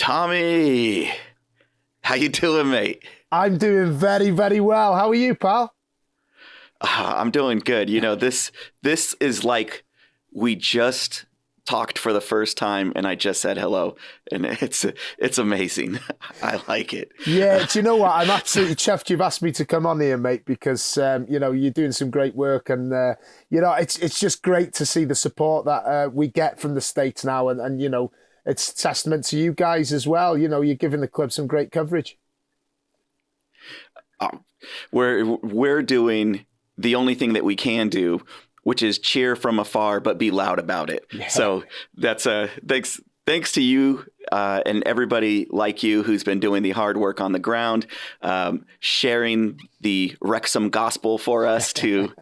Tomi, how you doing, mate? I'm doing very, very well. How are you, pal? I'm doing good. You know, this is like we just talked for the first time and I just said hello, and it's amazing. I like it. Yeah, do you know what? I'm absolutely chuffed you've asked me to come on here, mate, because you're doing some great work, and it's just great to see the support that we get from the States now, and it's testament to you guys as well. You know, you're giving the club some great coverage. We're doing the only thing that we can do, which is cheer from afar, but be loud about it. Yeah. So that's thanks to you and everybody like you who's been doing the hard work on the ground, sharing the Wrexham gospel for us to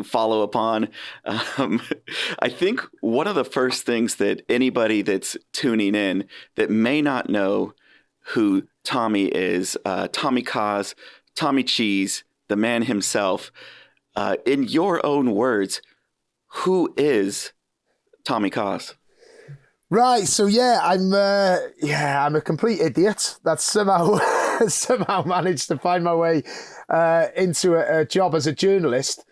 follow upon. I think one of the first things that anybody that's tuning in that may not know who Tomi is, Tomi Caws, Tomi Cheese, the man himself, in your own words, who is Tomi Caws? Right, so I'm a complete idiot that's somehow managed to find my way into a job as a journalist.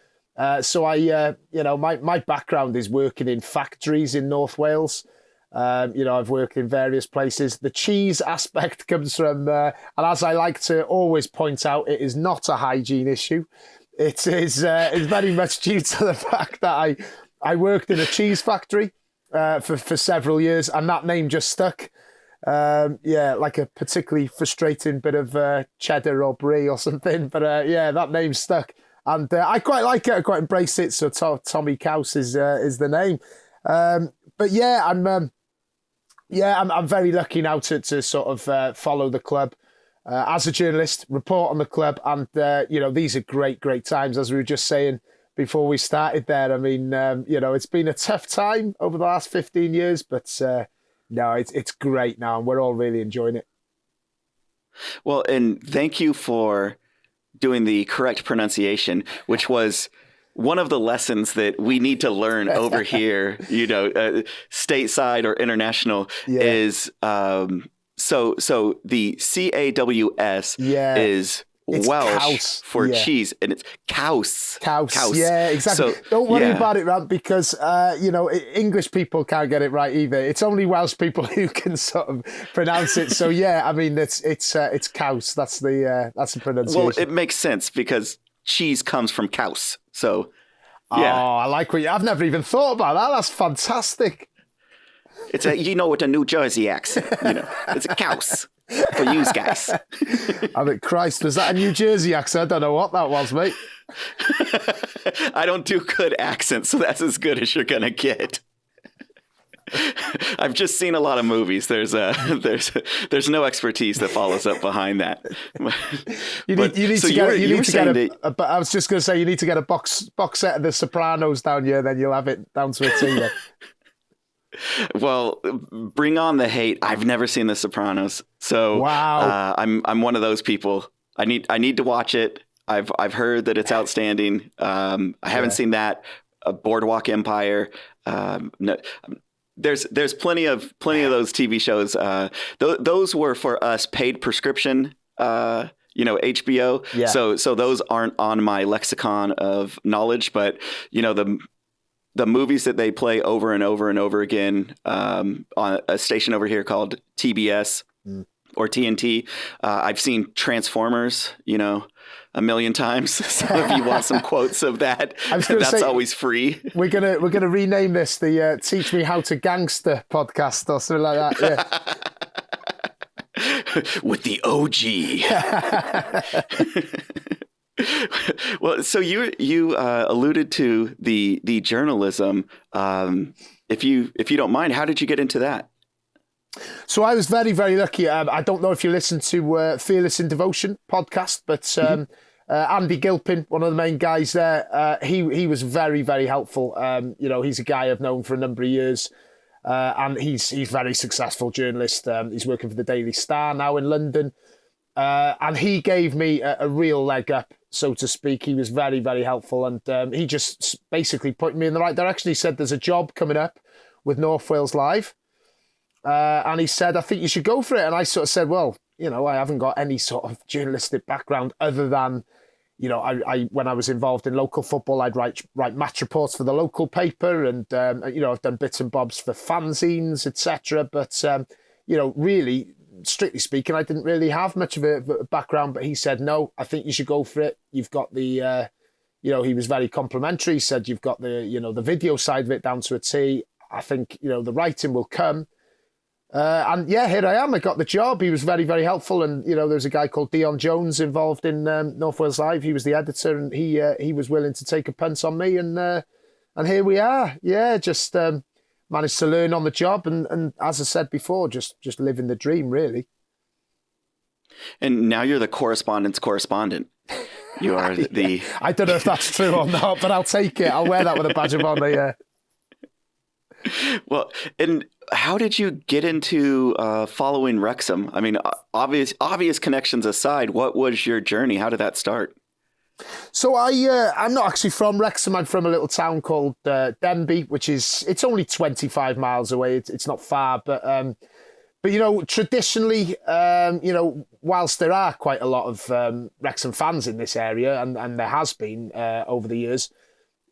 So my background is working in factories in North Wales. I've worked in various places. The cheese aspect comes from, and as I like to always point out, it is not a hygiene issue. It is it's very much due to the fact that I worked in a cheese factory for several years, and that name just stuck. Like a particularly frustrating bit of cheddar or brie or something. But that name stuck, and I quite like it. I quite embrace it. So Tomi Caws is the name. I'm very lucky now to sort of follow the club as a journalist, report on the club, and these are great times, as we were just saying before we started there. I mean, it's been a tough time over the last 15 years, but no, it's great now, and we're all really enjoying it. Well, and thank you for doing the correct pronunciation, which was one of the lessons that we need to learn over here, stateside or international, is so the CAWS is it's Welsh Caws. for cheese, and it's Caws. Caws. Yeah, exactly. So, don't worry about it, Rand, because English people can't get it right either. It's only Welsh people who can sort of pronounce it. So I mean it's Caws. That's the pronunciation. Well, it makes sense because cheese comes from cows. So, yeah. Oh, I like I've never even thought about that. That's fantastic. It's with a New Jersey accent. It's a cows for you guys. I mean, Christ, was that a New Jersey accent? I don't know what that was, mate. I don't do good accents, so that's as good as you're gonna get. I've just seen a lot of movies. There's no expertise that follows up behind that. You need I was just going to say, you need to get a box set of The Sopranos down here, then you'll have it down to a T. Well, bring on the hate. I've never seen The Sopranos, so wow. I'm one of those people. I need to watch it. I've heard that it's outstanding. I haven't seen that. Boardwalk Empire. No. There's plenty of those TV shows. Those were for us paid prescription, HBO. Yeah. So those aren't on my lexicon of knowledge, but the movies that they play over and over and over again on a station over here called TBS or TNT. I've seen Transformers, a million times. So if you want some quotes of that, that's always free. We're gonna rename this the Teach Me How to Gangster podcast or something like that. Yeah. With the OG. Well, so you alluded to the journalism. If you don't mind, how did you get into that? So I was very, very lucky. I don't know if you listen to Fearless in Devotion podcast, but Andy Gilpin, one of the main guys there, he was very, very helpful. He's a guy I've known for a number of years, and he's a very successful journalist. He's working for the Daily Star now in London, and he gave me a real leg up, so to speak. He was very, very helpful, and he just basically put me in the right direction. He said there's a job coming up with North Wales Live. and he said, I think you should go for it. And I sort of said, well, I haven't got any sort of journalistic background other than, I when I was involved in local football, I'd write match reports for the local paper, and I've done bits and bobs for fanzines, etc. But really, strictly speaking, I didn't really have much of a background. But he said, no, I think you should go for it. You've got the, he was very complimentary. He said, you've got the, the video side of it down to a T. I think, the writing will come. And yeah, here I am. I got the job. He was very, very helpful. And, there's a guy called Dion Jones involved in North Wales Live. He was the editor, and he was willing to take a punt on me. And here we are. Yeah, just managed to learn on the job. And as I said before, just living the dream, really. And now you're the correspondence correspondent. You are the... I don't know if that's true or not, but I'll take it. I'll wear that with a badge of honor, yeah. Well, and how did you get into following Wrexham? I mean, obvious connections aside, what was your journey? How did that start? So I'm not actually from Wrexham. I'm from a little town called Denbigh, it's only 25 miles away. It's not far, but traditionally, whilst there are quite a lot of Wrexham fans in this area, and there has been over the years,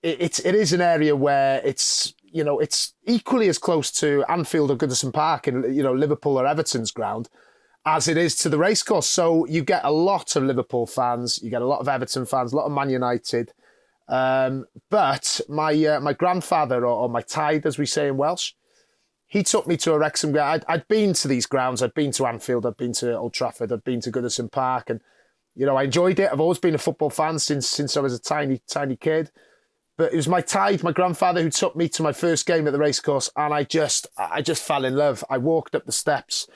it is an area where it's equally as close to Anfield or Goodison Park in Liverpool or Everton's ground as it is to the racecourse. So you get a lot of Liverpool fans, you get a lot of Everton fans, a lot of Man United. But my grandfather, or my tide, as we say in Welsh, he took me to a Wrexham ground. I'd been to these grounds. I'd been to Anfield. I'd been to Old Trafford. I'd been to Goodison Park, and I enjoyed it. I've always been a football fan since I was a tiny kid. But it was my tide, my grandfather, who took me to my first game at the racecourse, and I just fell in love. I walked up the steps.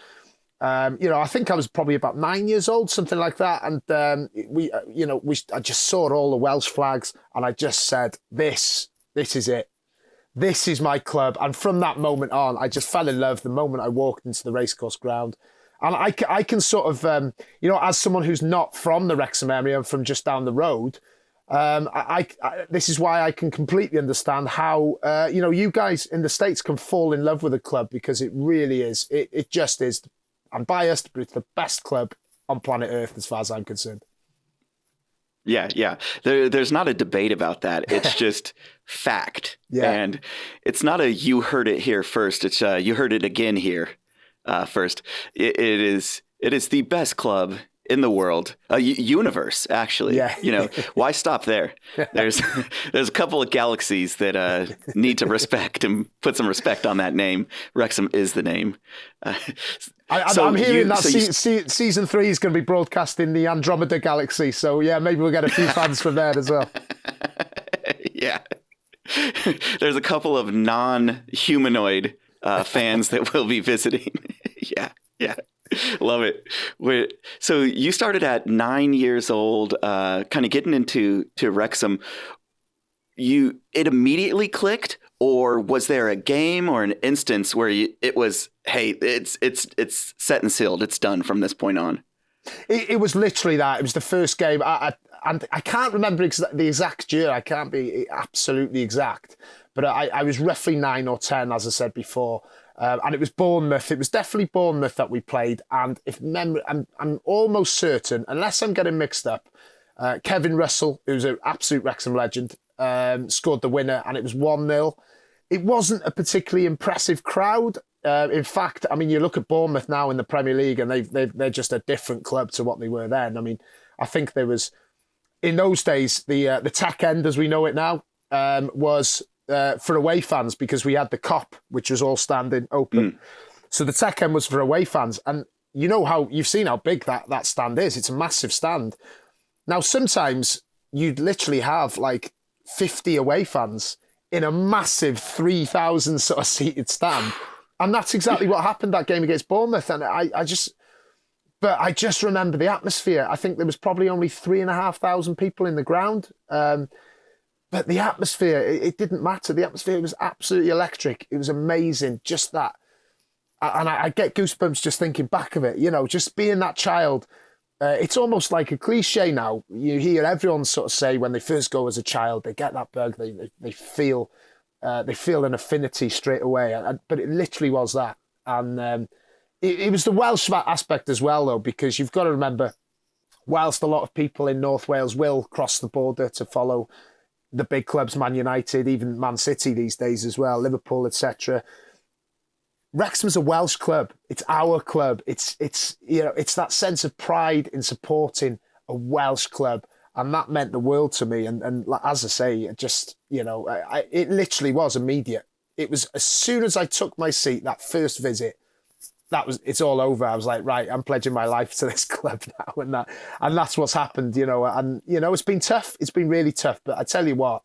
I think I was probably about 9 years old, something like that, and I just saw all the Welsh flags, and I just said, "This is it. This is my club." And from that moment on, I just fell in love the moment I walked into the racecourse ground. And I can sort of, as someone who's not from the Wrexham area, I'm from just down the road. This is why I can completely understand how you guys in the States can fall in love with a club, because it really is. It just is. I'm biased, but it's the best club on planet Earth as far as I'm concerned. Yeah. There's not a debate about that. It's just fact. Yeah. And it's not a you heard it here first. It's you heard it again here first. It is the best club in the world, universe, actually. Yeah. Why stop there? There's a couple of galaxies that need to respect and put some respect on that name. Wrexham is the name. I'm hearing that season 3 is going to be broadcast in the Andromeda galaxy. So yeah, maybe we'll get a few fans from there as well. Yeah. There's a couple of non-humanoid fans that will be visiting. Yeah. Love it. So you started at 9 years old, kind of getting into Wrexham. It immediately clicked, or was there a game or an instance where it was, hey, it's set and sealed, it's done from this point on? It was literally that. It was the first game, and I can't remember the exact year. I can't be absolutely exact, but I was roughly 9 or 10, as I said before. And it was Bournemouth. It was definitely Bournemouth that we played. And I'm almost certain, unless I'm getting mixed up, Kevin Russell, who's an absolute Wrexham legend, scored the winner, and it was 1-0. It wasn't a particularly impressive crowd. In fact, I mean, you look at Bournemouth now in the Premier League, and they're just a different club to what they were then. I mean, I think there was, in those days, the tech end, as we know it now, was for away fans, because we had the Cop, which was all standing open. So the tech end was for away fans. And you've seen how big that stand is. It's a massive stand. Now, sometimes you'd literally have like 50 away fans in a massive 3,000 sort of seated stand. And that's exactly what happened that game against Bournemouth. And I just remember the atmosphere. I think there was probably only 3,500 people in the ground. But the atmosphere, it didn't matter. The atmosphere was absolutely electric. It was amazing. Just that. And I get goosebumps just thinking back of it. Just being that child. It's almost like a cliche now. You hear everyone sort of say when they first go as a child, they get that bug, they feel an affinity straight away. But it literally was that. And it was the Welsh aspect as well, though, because you've got to remember, whilst a lot of people in North Wales will cross the border to follow the big clubs, Man United, even Man City these days as well, Liverpool, etc. Wrexham's a Welsh club. It's our club. It's that sense of pride in supporting a Welsh club, and that meant the world to me. And as I say, it just it literally was immediate. It was as soon as I took my seat that first visit. It's all over. I was like, right, I'm pledging my life to this club now, and that's what's happened, and it's been tough. It's been really tough, but I tell you what,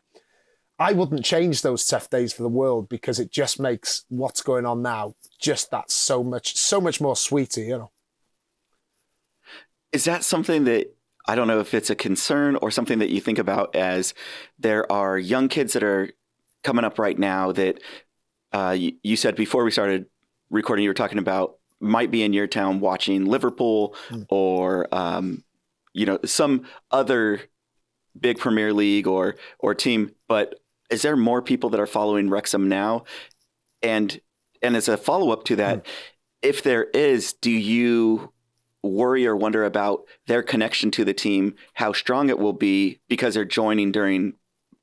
I wouldn't change those tough days for the world, because it just makes what's going on now just that so much more sweeter, Is that something that, I don't know if it's a concern or something that you think about, as there are young kids that are coming up right now that you said before we started recording, you were talking about might be in your town watching Liverpool or, some other big Premier League or team. But is there more people that are following Wrexham now? And as a follow-up to that, if there is, do you worry or wonder about their connection to the team, how strong it will be because they're joining during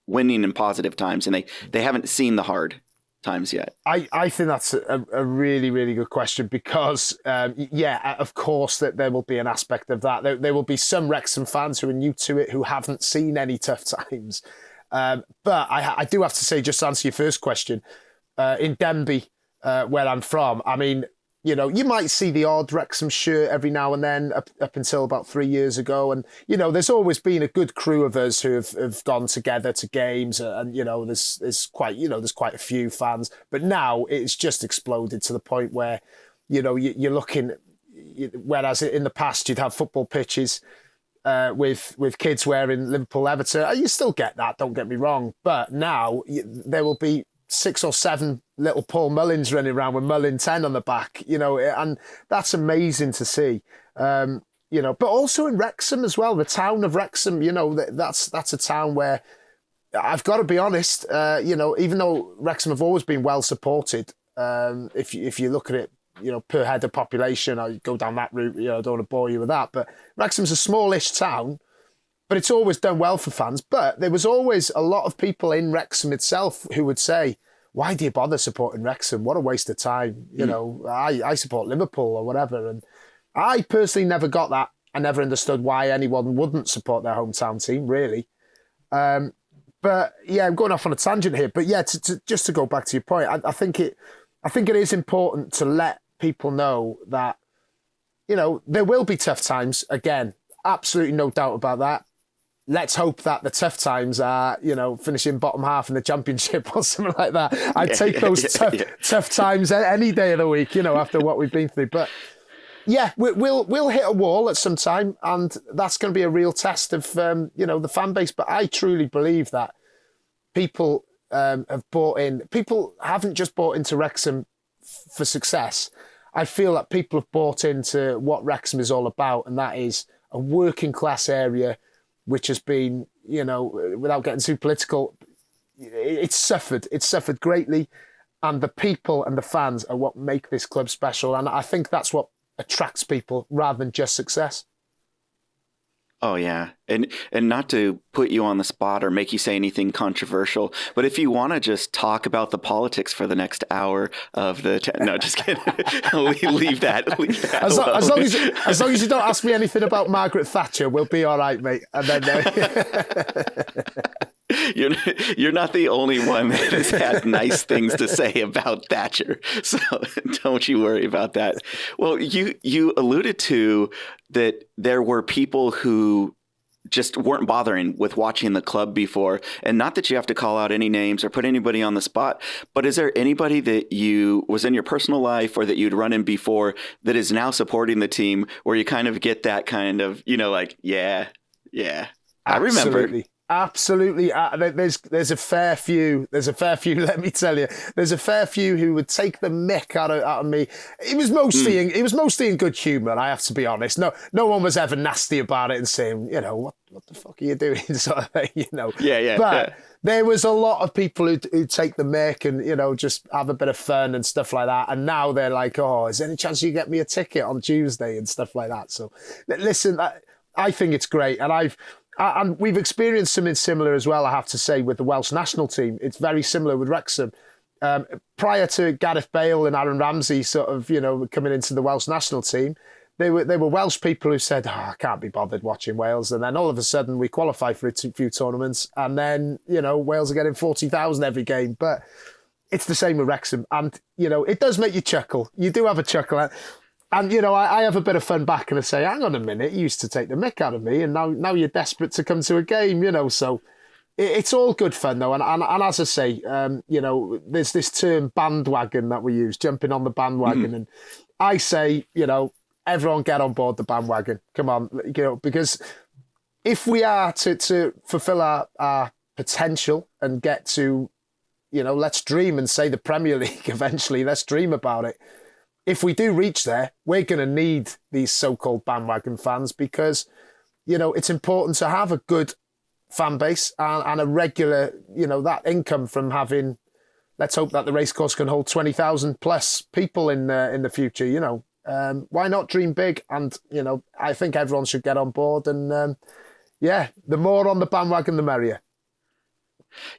winning and positive times, and they haven't seen the hard times yet? I think that's a really, really good question, because, of course, that there will be an aspect of that. There will be some Wrexham fans who are new to it, who haven't seen any tough times. But I do have to say, just to answer your first question, in Denbigh, where I'm from, I mean, you might see the odd Wrexham shirt every now and then up until about 3 years ago. And, there's always been a good crew of us who have gone together to games, and, there's quite a few fans. But now it's just exploded to the point where, you're looking, whereas in the past you'd have football pitches with kids wearing Liverpool Everton. You still get that, don't get me wrong. But now there will be 6 or 7 little Paul Mullins running around with Mullin 10 on the back, and that's amazing to see. But also in Wrexham as well, the town of Wrexham, that's a town where I've got to be honest, even though Wrexham have always been well supported, if you look at it, per head of population, I go down that route, I don't want to bore you with that, but Wrexham's a smallish town, but it's always done well for fans. But there was always a lot of people in Wrexham itself who would say, why do you bother supporting Wrexham? What a waste of time. I support Liverpool or whatever. And I personally never got that. I never understood why anyone wouldn't support their hometown team, really. But yeah, I'm going off on a tangent here. But yeah, just to go back to your point, I think it is important to let people know that, there will be tough times. Again, absolutely no doubt about that. Let's hope that the tough times are, finishing bottom half in the Championship or something like that. I'd take those tough times any day of the week, after what we've been through. But yeah, we'll hit a wall at some time, and that's going to be a real test of, the fan base. But I truly believe that people have bought in. People haven't just bought into Wrexham for success. I feel that people have bought into what Wrexham is all about, and that is a working class area which has been, without getting too political, it's suffered greatly, and the people and the fans are what make this club special, and I think that's what attracts people rather than just success. Oh yeah, and not to put you on the spot or make you say anything controversial, but if you want to just talk about the politics for the next hour of the no, just kidding. leave that. As long as you don't ask me anything about Margaret Thatcher, we'll be all right, mate. And then you're not the only one that has had nice things to say about Thatcher, so don't you worry about that. Well, you alluded to that there were people who just weren't bothering with watching the club before, and not that you have to call out any names or put anybody on the spot, but is there anybody that you was in your personal life or that you'd run in before that is now supporting the team, where you kind of get that kind of, yeah, I remember. Absolutely. There's a fair few. There's a fair few. Let me tell you, there's a fair few who would take the mick out of me. It was mostly in good humour. I have to be honest. No one was ever nasty about it and saying, what the fuck are you doing, sort of thing, Yeah. But there was a lot of people who take the mick and just have a bit of fun and stuff like that. And now they're like, oh, is there any chance you get me a ticket on Tuesday and stuff like that? So listen, I think it's great, and we've experienced something similar as well, I have to say, with the Welsh national team. It's very similar with Wrexham. Prior to Gareth Bale and Aaron Ramsey sort of, coming into the Welsh national team, they were Welsh people who said, I can't be bothered watching Wales. And then all of a sudden we qualify for a few tournaments, and then, Wales are getting 40,000 every game. But it's the same with Wrexham. And, it does make you chuckle. You do have a chuckle. And, I have a bit of fun back and I say, hang on a minute, you used to take the mick out of me and now you're desperate to come to a game, so it's all good fun though. And as I say, there's this term bandwagon that we use, jumping on the bandwagon. And I say, everyone get on board the bandwagon. Come on, because if we are to fulfill our potential and get to, let's dream and say the Premier League eventually, let's dream about it. If we do reach there, we're going to need these so-called bandwagon fans because, it's important to have a good fan base and a regular, that income from having, let's hope that the racecourse can hold 20,000 plus people in the future, why not dream big? And, I think everyone should get on board. And, the more on the bandwagon, the merrier.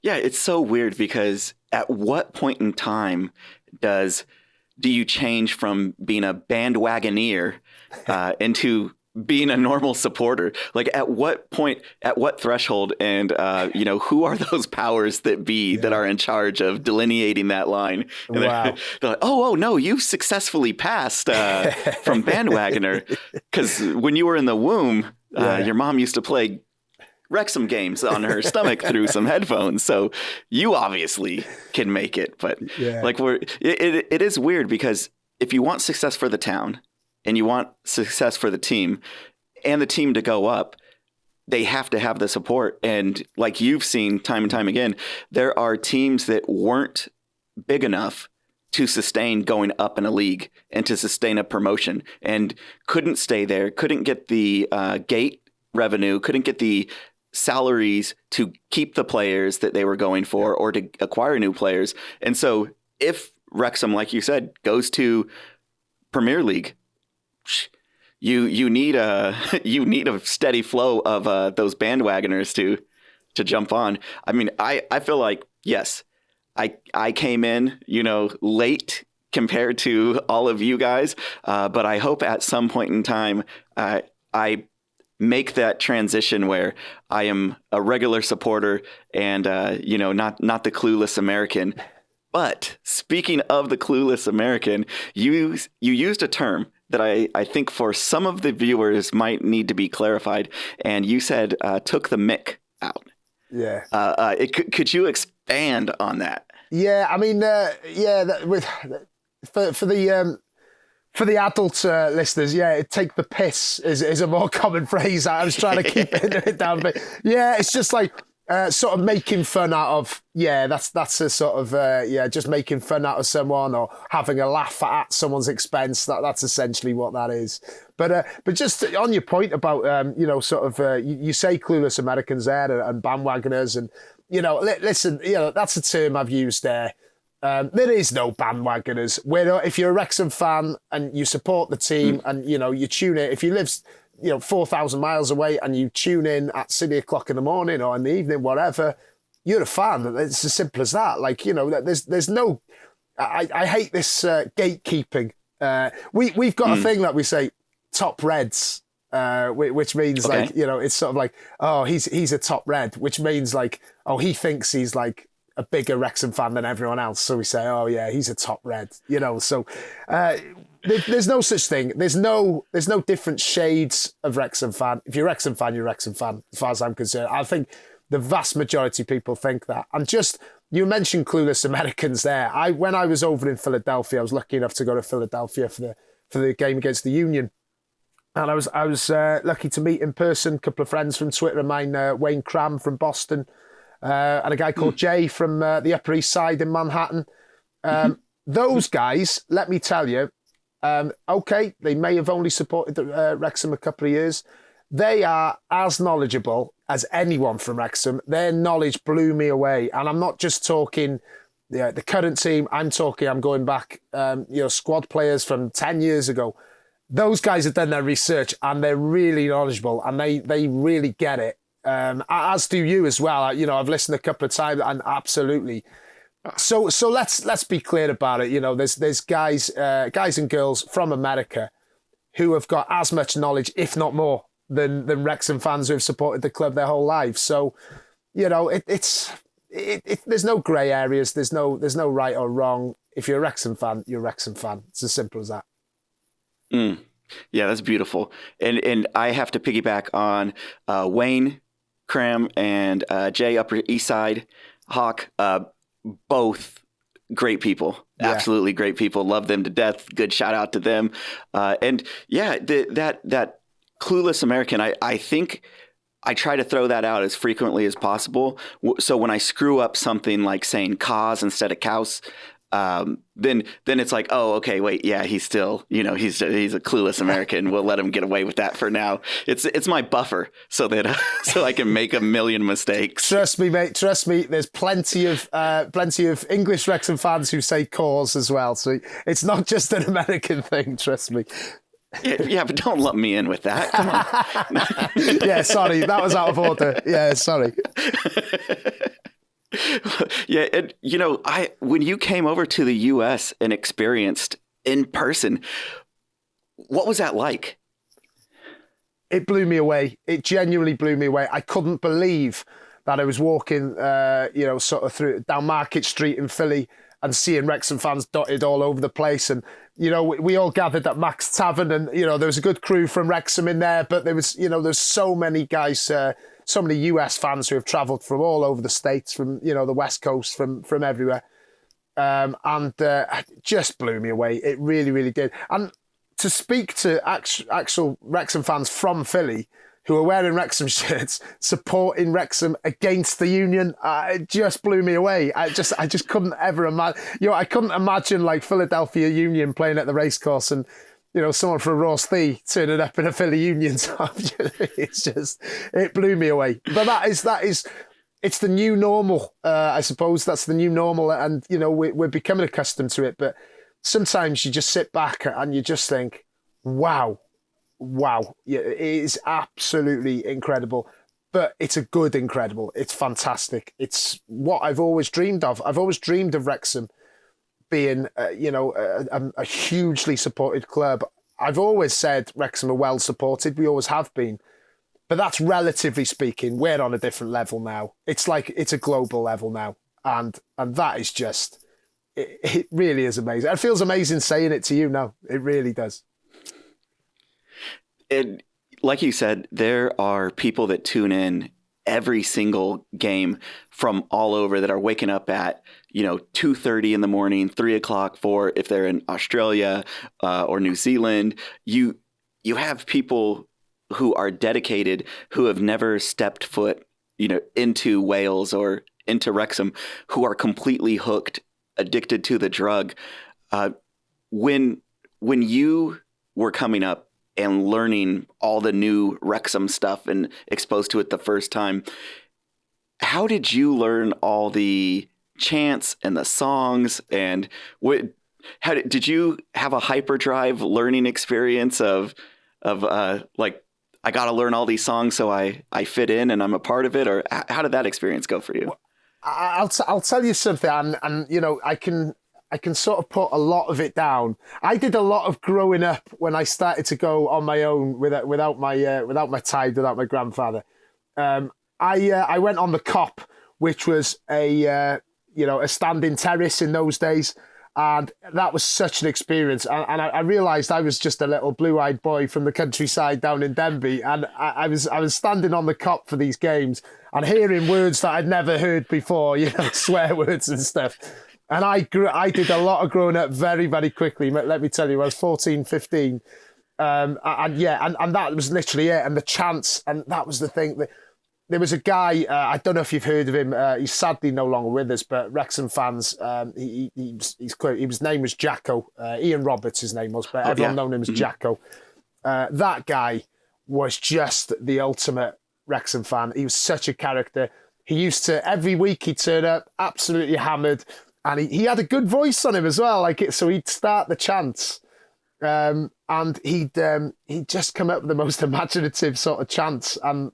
Yeah, it's so weird because at what point in time do you change from being a bandwagoneer into being a normal supporter? Like at what point, at what threshold, and who are those powers that be that are in charge of delineating that line? And wow. They're like, oh no, you've successfully passed from bandwagoner, because when you were in the womb, your mom used to play Wrexham games on her stomach through some headphones, so you obviously can make it. But it is weird because if you want success for the town and you want success for the team and the team to go up, they have to have the support. And like you've seen time and time again, there are teams that weren't big enough to sustain going up in a league and to sustain a promotion and couldn't stay there, couldn't get the gate revenue, couldn't get the salaries to keep the players that they were going for or to acquire new players. And so if Wrexham, like you said, goes to Premier League, you need a steady flow of those bandwagoners to jump on. I mean, I feel like, yes, I came in, late compared to all of you guys, but I hope at some point in time I make that transition where I am a regular supporter and, not the clueless American. But speaking of the clueless American, you used a term that I think for some of the viewers might need to be clarified. And you said, took the mick out. Yeah. Could you expand on that? Yeah. I mean, for the adult listeners, take the piss is a more common phrase. I was trying to keep it down, but it's just like sort of making fun out of, that's a sort of, just making fun out of someone or having a laugh at someone's expense. That's essentially what that is. But just on your point about, you say clueless Americans there and bandwagoners and, listen, that's a term I've used there. There is no bandwagoners. If you're a Wrexham fan and you support the team and, you tune in, if you live, 4,000 miles away and you tune in at 6 o'clock in the morning or in the evening, whatever, you're a fan. It's as simple as that. Like, there's no, I hate this gatekeeping. We've got a thing that we say, top Reds, which means like, it's sort of like, oh, he's a top Red, which means like, oh, he thinks he's like a bigger Wrexham fan than everyone else. So we say, oh yeah, he's a top Red, so there's no such thing. There's no different shades of Wrexham fan. If you're Wrexham fan, you're Wrexham fan, as far as I'm concerned. I think the vast majority of people think that. And just, you mentioned clueless Americans there. When I was over in Philadelphia, I was lucky enough to go to Philadelphia for the game against the Union. And I was lucky to meet in person a couple of friends from Twitter of mine, Wayne Cram from Boston, and a guy called Jay from the Upper East Side in Manhattan. Those guys, let me tell you, okay, they may have only supported Wrexham a couple of years. They are as knowledgeable as anyone from Wrexham. Their knowledge blew me away. And I'm not just talking the current team. I'm going back, squad players from 10 years ago. Those guys have done their research and they're really knowledgeable and they really get it. As do you as well. I've listened a couple of times and absolutely. So let's be clear about it. There's guys and girls from America who have got as much knowledge, if not more, than Wrexham fans who have supported the club their whole lives. So, there's no grey areas. There's no right or wrong. If you're a Wrexham fan, you're a Wrexham fan. It's as simple as that. Yeah, that's beautiful. And I have to piggyback on Wayne Cram and Jay Upper East Side Hawk. Both great people. Yeah. Absolutely great people. Love them to death. Good shout out to them. And yeah, that clueless American, I think I try to throw that out as frequently as possible. So when I screw up something like saying Caws instead of Caws, then it's like, oh, okay, wait, yeah, he's still, he's a clueless American. We'll let him get away with that for now. It's my buffer so that so I can make a million mistakes. Trust me, mate. Trust me. There's plenty of English Wrexham fans who say Caws as well. So it's not just an American thing. Trust me. Yeah, but don't lump me in with that. Come on. Yeah, sorry, that was out of order. Yeah, sorry. Yeah, and when you came over to the U.S. and experienced in person, what was that like? It blew me away. It genuinely blew me away. I couldn't believe that I was walking, sort of through down Market Street in Philly and seeing Wrexham fans dotted all over the place. And we all gathered at Mac's Tavern, and there was a good crew from Wrexham in there, but there was there's so many guys, so many US fans who have travelled from all over the States, from the West Coast, from everywhere, and it just blew me away. It really, really did. And to speak to actual Wrexham fans from Philly who are wearing Wrexham shirts, supporting Wrexham against the Union, it just blew me away. I just couldn't ever imagine. I couldn't imagine like Philadelphia Union playing at the racecourse and someone from Ross Thee turning up in a Philly Union top. It blew me away. But that is it's the new normal. I suppose that's the new normal, and we're becoming accustomed to it. But sometimes you just sit back and you just think, wow, yeah, it is absolutely incredible. But it's a good incredible. It's fantastic. It's what I've always dreamed of. I've always dreamed of Wrexham being, a hugely supported club. I've always said Wrexham are well supported. We always have been. But that's relatively speaking. We're on a different level now. It's like it's a global level now. And that is just, it really is amazing. It feels amazing saying it to you now. It really does. Like you said, there are people that tune in every single game from all over that are waking up at 2:30 in the morning, 3:00, 4 if they're in Australia or New Zealand. You have people who are dedicated, who have never stepped foot into Wales or into Wrexham, who are completely hooked, addicted to the drug. When you were coming up and learning all the new Wrexham stuff and exposed to it the first time, how did you learn all the chants and the songs? And did you have a hyperdrive learning experience of like, I got to learn all these songs so I fit in and I'm a part of it? Or how did that experience go for you? I'll tell you something, and I can sort of put a lot of it down. I did a lot of growing up when I started to go on my own without my tide, without my grandfather. I went on the Cop, which was a standing terrace in those days, and that was such an experience. And I realised I was just a little blue-eyed boy from the countryside down in Denbigh, and I was standing on the Cop for these games and hearing words that I'd never heard before, swear words and stuff. And I did a lot of growing up very, very quickly. Let me tell you, I was 14, 15. And that was literally it. And the Chants, and that was the thing. There was a guy, I don't know if you've heard of him. He's sadly no longer with us, but Wrexham fans, his name was Jacko. Ian Roberts, his name was, but everyone known him as Jacko. That guy was just the ultimate Wrexham fan. He was such a character. He used to, every week he'd turn up absolutely hammered, and he had a good voice on him as well. So he'd start the chants. And he'd just come up with the most imaginative sort of chants, and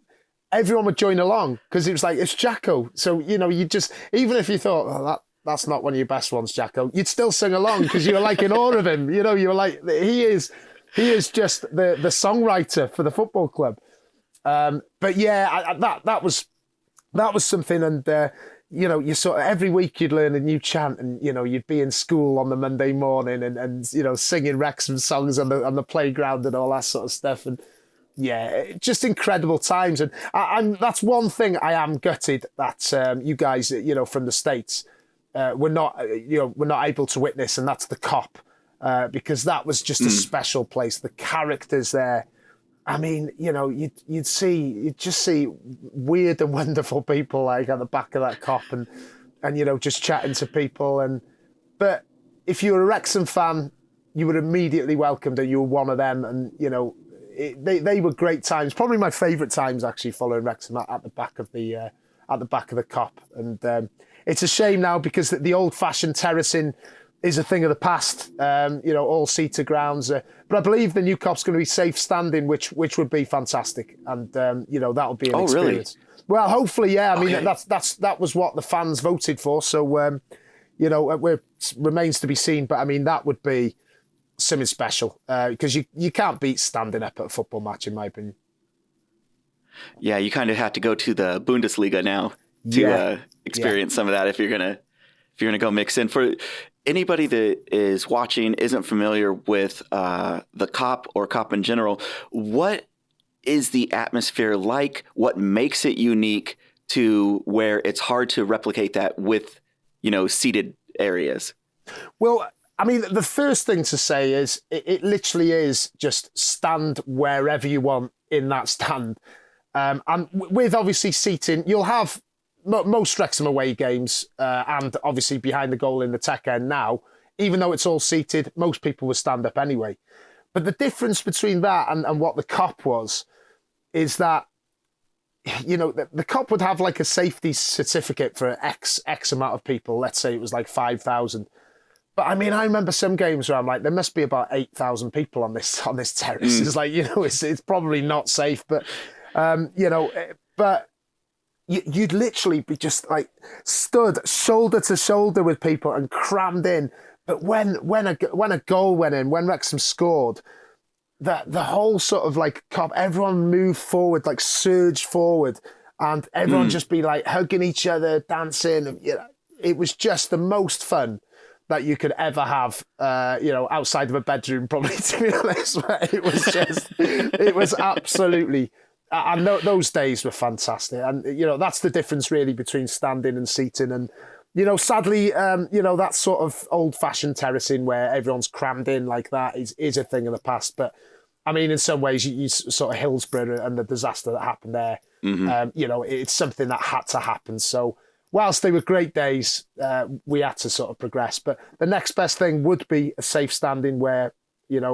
everyone would join along because it was like, it's Jacko. So, you just, even if you thought, oh, that's not one of your best ones, Jacko, you'd still sing along because you were like in awe of him. You were like, he is just the songwriter for the football club. But yeah, that was something. And, you sort of every week you'd learn a new chant, and, you'd be in school on the Monday morning and singing Wrexham songs on the playground and all that sort of stuff. And yeah, just incredible times. And that's one thing I am gutted that you guys, from the States, were not able to witness, and that's the COP, because that was just a special place. The characters there, I mean, you'd just see weird and wonderful people like at the back of that COP, and just chatting to people. But if you were a Wrexham fan, you were immediately welcomed, and you were one of them. And they were great times. Probably my favourite times actually following Wrexham at the back of the COP. And it's a shame now because the old-fashioned terracing is a thing of the past. All seater grounds. But I believe the new COP's going to be safe standing, which would be fantastic. And that'll be an experience. Really? Well, hopefully, yeah. I mean, that was what the fans voted for. So it remains to be seen. But I mean, that would be something special because you can't beat standing up at a football match, in my opinion. Yeah, you kind of have to go to the Bundesliga now to experience some of that if you're gonna go mix in. For anybody that is watching isn't familiar with the COP or COP in general, what is the atmosphere like? What makes it unique to where it's hard to replicate that with seated areas? Well, I mean, the first thing to say is it literally is just stand wherever you want in that stand. And with obviously seating, you'll have most Wrexham away games and obviously behind the goal in the tech end now, even though it's all seated, most people will stand up anyway. But the difference between that and what the COP was is that, the COP would have like a safety certificate for X amount of people. Let's say it was like 5,000. But I mean, I remember some games where I'm like, there must be about 8,000 people on this terrace. It's like, it's probably not safe, but but you'd literally be just like stood shoulder to shoulder with people and crammed in. But when a goal went in, when Wrexham scored, the whole sort of like COP, everyone moved forward, like surged forward, and everyone just be like hugging each other, dancing. It was just the most fun that you could ever have, outside of a bedroom, probably, to be honest. It was absolutely, and those days were fantastic. And, that's the difference really between standing and seating. And, sadly, that sort of old-fashioned terracing where everyone's crammed in like that is a thing of the past. But, I mean, in some ways, you sort of Hillsborough and the disaster that happened there, it's something that had to happen. So, whilst they were great days, we had to sort of progress. But the next best thing would be a safe standing where,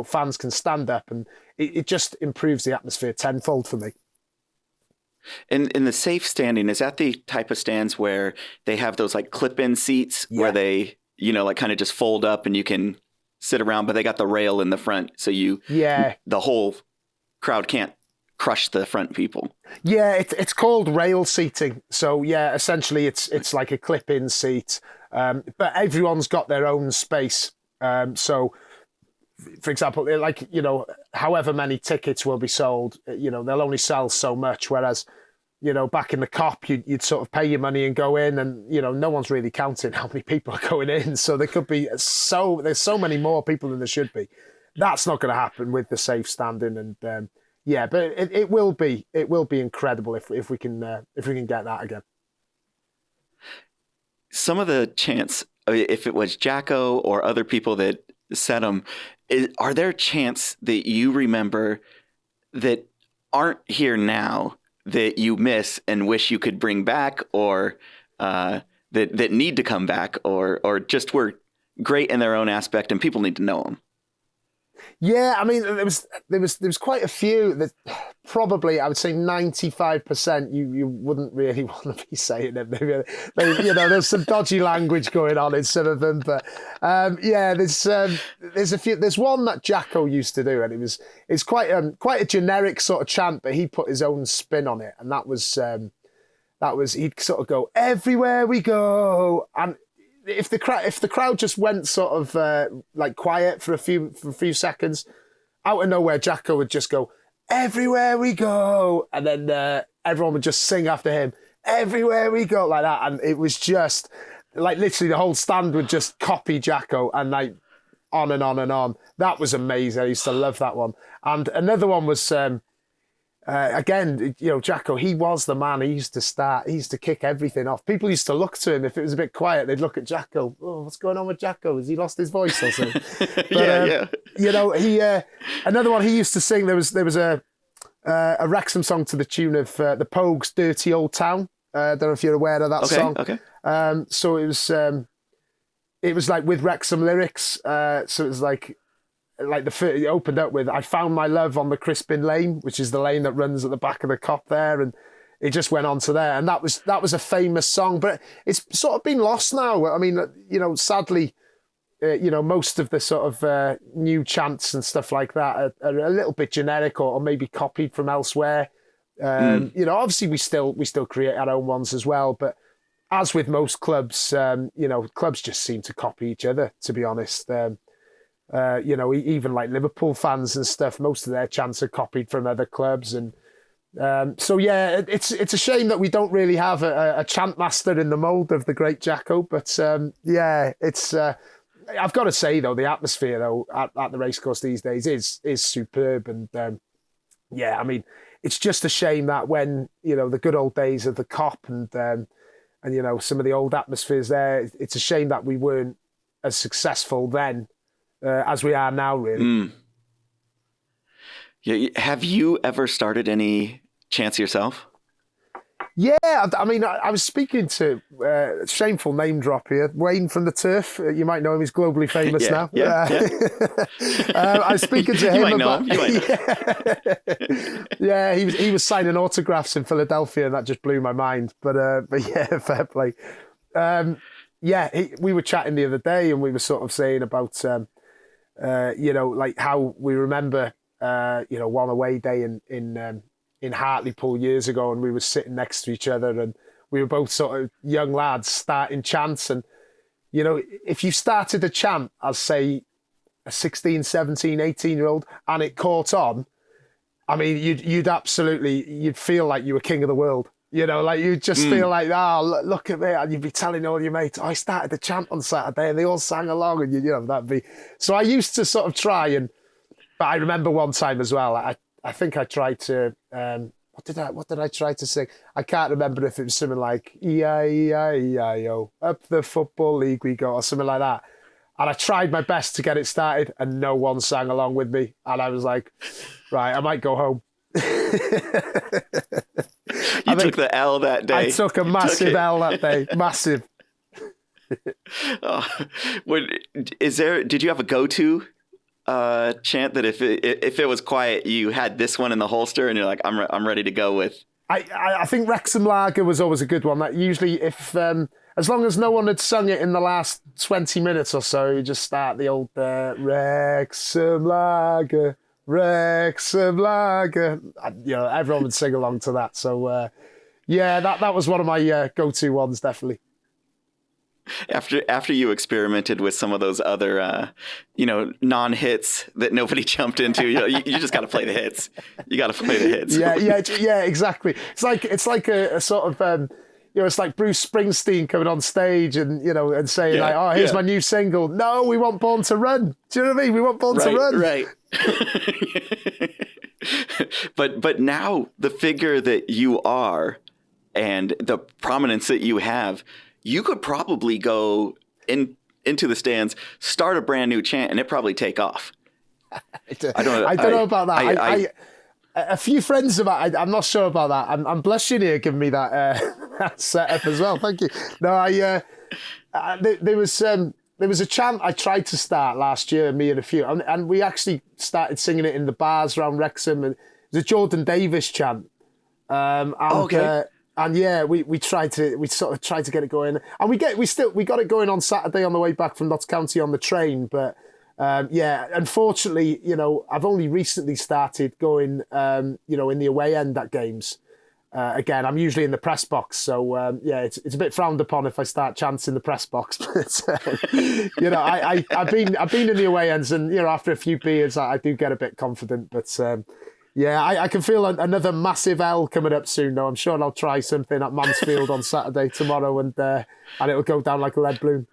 fans can stand up, and it just improves the atmosphere tenfold for me. In the safe standing, is that the type of stands where they have those like clip-in seats where they, like kind of just fold up and you can sit around, but they got the rail in the front. So the whole crowd can't crush the front people. Yeah, it's called rail seating. So yeah, essentially it's like a clip-in seat, but everyone's got their own space. So, for example, like however many tickets will be sold, they'll only sell so much. Whereas, back in the COP, you'd sort of pay your money and go in, and no one's really counting how many people are going in. So there could be there's so many more people than there should be. That's not going to happen with the safe standing and. Yeah, but it will be incredible if we can get that again. Some of the chants, if it was Jacko or other people that said them. Are there chants that you remember that aren't here now that you miss and wish you could bring back, or that need to come back, or just were great in their own aspect and people need to know them? Yeah, I mean, there was quite a few that probably, I would say 95% you wouldn't really want to be saying them. There's some dodgy language going on in some of them, but there's a few. There's one that Jacko used to do, and it's quite a generic sort of chant, but he put his own spin on it, and that was he'd sort of go, "Everywhere we go," and if the crowd just went sort of like quiet for a few seconds, out of nowhere, Jacko would just go, "Everywhere we go," and then everyone would just sing after him, "Everywhere we go," like that, and it was just like literally the whole stand would just copy Jacko, and like on and on and on. That was amazing. I used to love that one. And another one was. Again, Jacko, he was the man. He used to kick everything off. People used to look to him. If it was a bit quiet, they'd look at Jacko. "Oh, what's going on with Jacko? Has he lost his voice or something?" But, he another one he used to sing. There was a Wrexham song to the tune of the Pogues' "Dirty Old Town." I don't know if you're aware of that song. Okay. So it was like with Wrexham lyrics. So it was like it opened up with, "I found my love on the Crispin Lane," which is the lane that runs at the back of the Cop there, and it just went on to there, and that was a famous song, but it's sort of been lost now. I mean, sadly, most of the sort of new chants and stuff like that are a little bit generic or maybe copied from elsewhere. Obviously we still create our own ones as well, but as with most clubs, clubs just seem to copy each other, to be honest. Even like Liverpool fans and stuff, most of their chants are copied from other clubs, and it's a shame that we don't really have a chant master in the mould of the great Jacko. But it's I've got to say though, the atmosphere though at the racecourse these days is superb, and I mean, it's just a shame that when the good old days of the Cop and some of the old atmospheres there, it's a shame that we weren't as successful then. As we are now, really. Yeah. Have you ever started any chants yourself? Yeah, I mean, I was speaking to shameful name drop here, Wayne from the Turf. You might know him; he's globally famous now. I was speaking to him. You might know him. Yeah, he was signing autographs in Philadelphia, and that just blew my mind. But yeah, fair play. We were chatting the other day, and we were sort of saying about. Like how we remember, one away day in Hartlepool years ago, and we were sitting next to each other, and we were both sort of young lads starting chants. And, if you started a chant as, say, a 16, 17, 18-year-old, and it caught on, I mean, you'd feel like you were king of the world. You'd just feel like, look at me, and you'd be telling all your mates, "I started the chant on Saturday," and they all sang along, and that'd be. So I used to sort of try, but I remember one time as well. I think I tried to. What did I try to sing? I can't remember if it was something like "E-I-E-I-E-I-O, up the football league we go," or something like that. And I tried my best to get it started, and no one sang along with me, and I was like, right, I might go home. You took the L that day. I took a massive L that day. Massive. Did you have a go-to chant that if it was quiet, you had this one in the holster and you're like, I'm ready to go with? I think Wrexham Lager was always a good one. That usually, if as long as no one had sung it in the last 20 minutes or so, you just start the old Wrexham Lager. Wrexham Lager, everyone would sing along to that. So, that was one of my go-to ones, definitely. After you experimented with some of those other, non-hits that nobody jumped into, you just got to play the hits. You got to play the hits. Yeah, exactly. It's like a sort of. It's like Bruce Springsteen coming on stage and saying here's my new single. No, we want Born to Run. Do you know what I mean? We want Born to Run. Right. But now the figure that you are and the prominence that you have, you could probably go into the stands, start a brand new chant, and it probably take off. I don't know about that. A few friends of mine, I'm not sure about that. I'm blushing here giving me that, that setup as well. Thank you. No, there was a chant I tried to start last year, me and a few, and we actually started singing it in the bars around Wrexham, and it was a Jordan Davis chant. Okay. And yeah, we sort of tried to get it going, and we got it going on Saturday on the way back from Notts County on the train, but. Unfortunately, I've only recently started going, in the away end at games. Again, I'm usually in the press box, so it's a bit frowned upon if I start chants in the press box. But I've been in the away ends, and after a few beers, I do get a bit confident. But I can feel another massive L coming up soon. Though I'm sure I'll try something at Mansfield on Saturday tomorrow, and it'll go down like a lead balloon.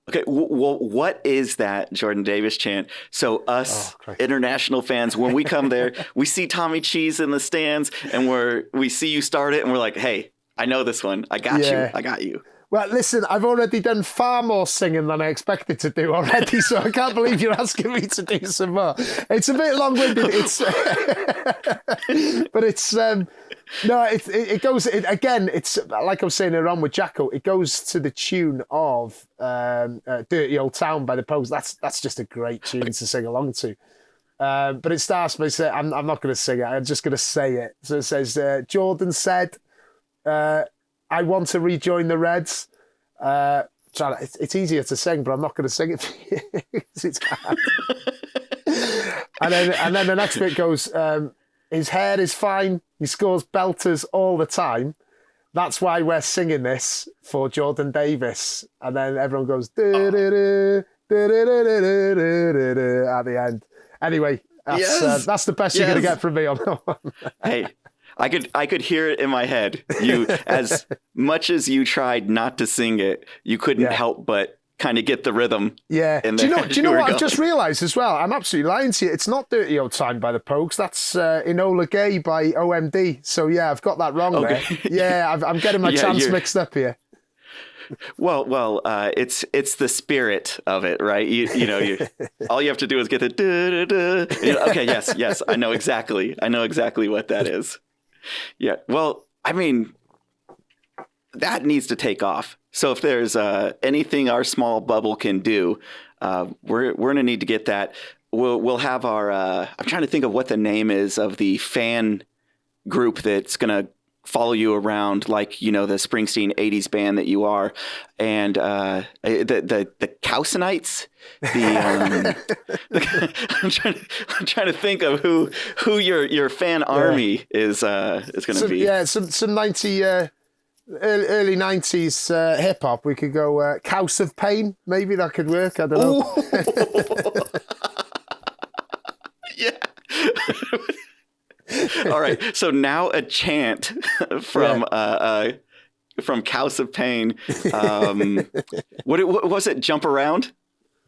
Okay, well, what is that Jordan Davis chant? So us international fans, when we come there, we see Tomi Cheese in the stands, and we see you start it, and we're like, hey, I know this one. I got you. Well, listen, I've already done far more singing than I expected to do already, so I can't believe you're asking me to do some more. It's a bit long-winded. It goes again. It's like I was saying around with Jacko. It goes to the tune of "Dirty Old Town" by the Pogues. That's just a great tune to sing along to. But it starts by saying, "I'm not going to sing it. I'm just going to say it." So it says, "Jordan said, I want to rejoin the Reds." It's easier to sing, but I'm not going to sing it for you because it's hard. and then the next bit goes. His hair is fine. He scores belters all the time. That's why we're singing this for Jordan Davis. And then everyone goes at the end. Anyway, that's the best you're going to get from me on that one. Hey, I could hear it in my head. You, as much as you tried not to sing it, you couldn't help but kind of get the rhythm. Yeah. Do you know what I've just realised as well? I'm absolutely lying to you. It's not Dirty Old Time by the Pogues. That's Enola Gay by OMD. So yeah, I've got that wrong there. Yeah, I'm getting my chants mixed up here. Well, it's the spirit of it, right? You all you have to do is get the da-da-da. Okay, yes, I know exactly what that is. Yeah. Well, I mean, that needs to take off. So if there's anything our small bubble can do, we're gonna need to get that. We'll have our. I'm trying to think of what the name is of the fan group that's gonna follow you around, like the Springsteen '80s band that you are, and the Cowsonites. I'm trying to think of who your fan army is going to be. Yeah, some 90. Early 90s hip hop. We could go House of Pain. Maybe that could work. I don't know. Yeah. All right. So now a chant from House of Pain. What was it? Jump around.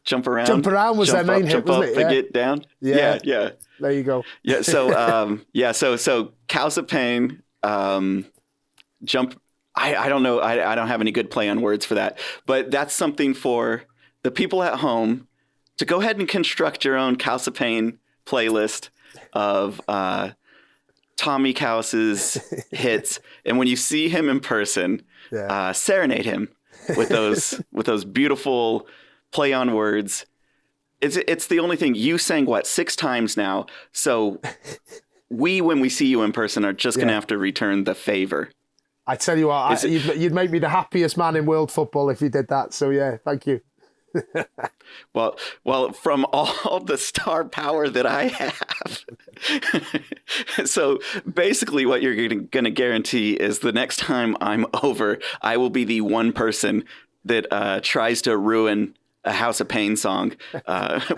Jump around was their main hit, wasn't it? Yeah. Get down. Yeah. There you go. Yeah. So So House of Pain. Jump. I don't know. I don't have any good play on words for that, but that's something for the people at home to go ahead and construct your own House of Pain playlist of Tomi Caws' hits. And when you see him in person, serenade him with those beautiful play on words. It's the only thing. You sang 6 times now. So when we see you in person, are just going to have to return the favor. I tell you what, you'd make me the happiest man in world football if you did that. So yeah, thank you. Well, from all the star power that I have. So basically what you're going to guarantee is the next time I'm over, I will be the one person that tries to ruin a House of Pain song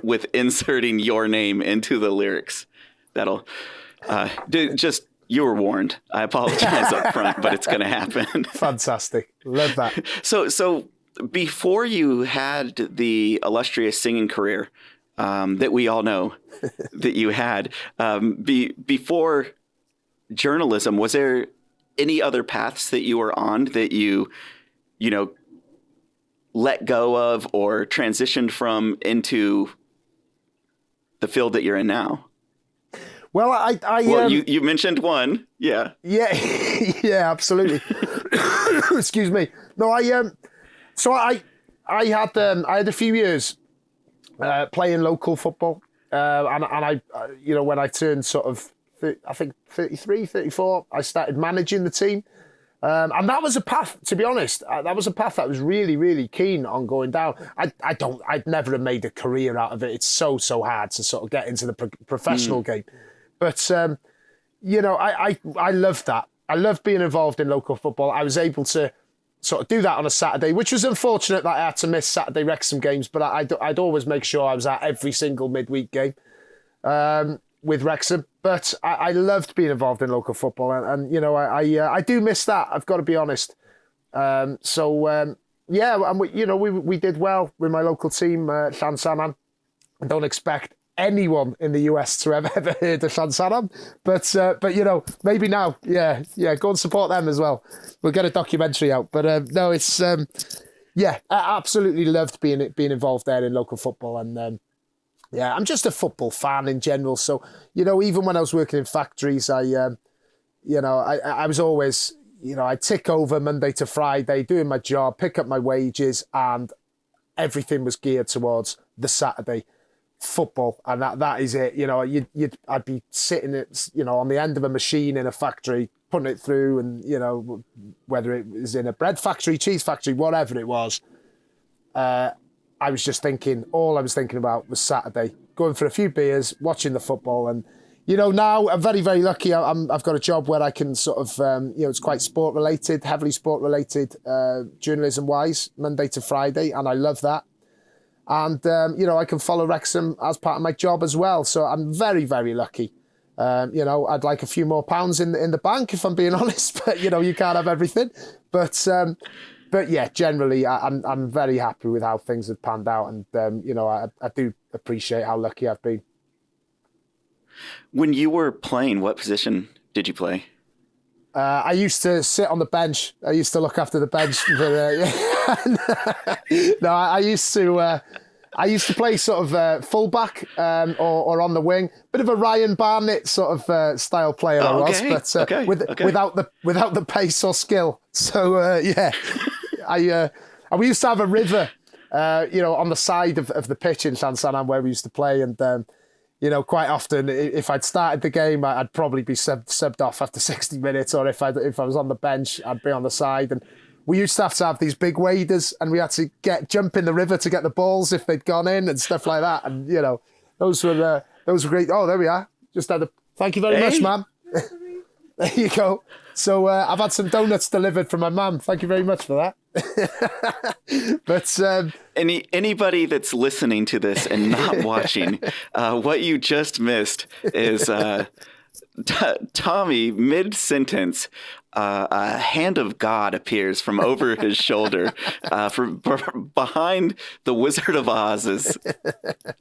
with inserting your name into the lyrics. That'll you were warned. I apologize up front, but it's going to happen. Fantastic. Love that. So before you had the illustrious singing career that we all know that you had, before journalism, was there any other paths that you were on that you let go of or transitioned from into the field that you're in now? Well, you mentioned one. Yeah. Yeah, yeah, absolutely. Excuse me. No, I had a few years playing local football, and I when I turned sort of, I think 33, 34, I started managing the team, and that was a path. To be honest, that was a path that I was really, really keen on going down. I'd never have made a career out of it. It's so hard to sort of get into the professional game, but I loved that. I loved being involved in local football. I was able to sort of do that on a Saturday, which was unfortunate that I had to miss Saturday Wrexham games, but I'd always make sure I was at every single midweek game with Wrexham. But I loved being involved in local football, and I do miss that. I've got to be honest. And we did well with my local team, Chants. I don't expect anyone in the US to have ever heard of Chants, but maybe now, yeah, go and support them as well. We'll get a documentary out. But no, it's I absolutely loved being involved there in local football, and I'm just a football fan in general. So even when I was working in factories, I was always I'd tick over Monday to Friday doing my job, pick up my wages, and everything was geared towards the Saturday football, and that is it. I'd be sitting on the end of a machine in a factory, putting it through, and whether it was in a bread factory, cheese factory, whatever it was, I was just thinking, all I was thinking about was Saturday, going for a few beers, watching the football. And now I'm very, very lucky. I've got a job where I can sort of it's quite sport related, heavily sport related, journalism wise, Monday to Friday, and I love that. And, I can follow Wrexham as part of my job as well. So I'm very, very lucky. I'd like a few more pounds in the bank, if I'm being honest, but, you can't have everything. But yeah, generally, I'm very happy with how things have panned out. And, I do appreciate how lucky I've been. When you were playing, what position did you play? I used to sit on the bench. I used to look after the bench. No, I used to play sort of fullback or on the wing. Bit of a Ryan Barnett sort of style player I was, but without the pace or skill. So we used to have a river, on the side of the pitch in Llansannan where we used to play, and quite often, if I'd started the game, I'd probably be subbed off after 60 minutes, or if I was on the bench, I'd be on the side. And we used to have these big waders, and we had to jump in the river to get the balls if they'd gone in and stuff like that. And those were great. Oh, there we are. Just had thank you very much, ma'am. There you go. So I've had some donuts delivered from my mum. Thank you very much for that. But anybody that's listening to this and not watching, what you just missed is Tomi, mid-sentence, a hand of God appears from over his shoulder, from behind the Wizard of Oz's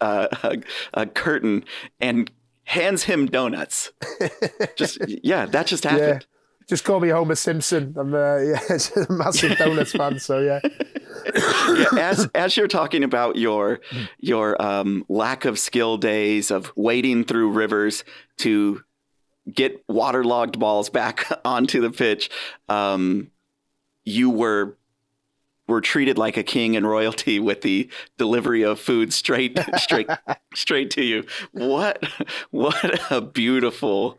a curtain, and hands him donuts. That just happened. Yeah. Just call me Homer Simpson. I'm a massive donuts fan. So yeah. As you're talking about your lack of skill days of wading through rivers to get waterlogged balls back onto the pitch, you were treated like a king and royalty with the delivery of food straight to you. What a beautiful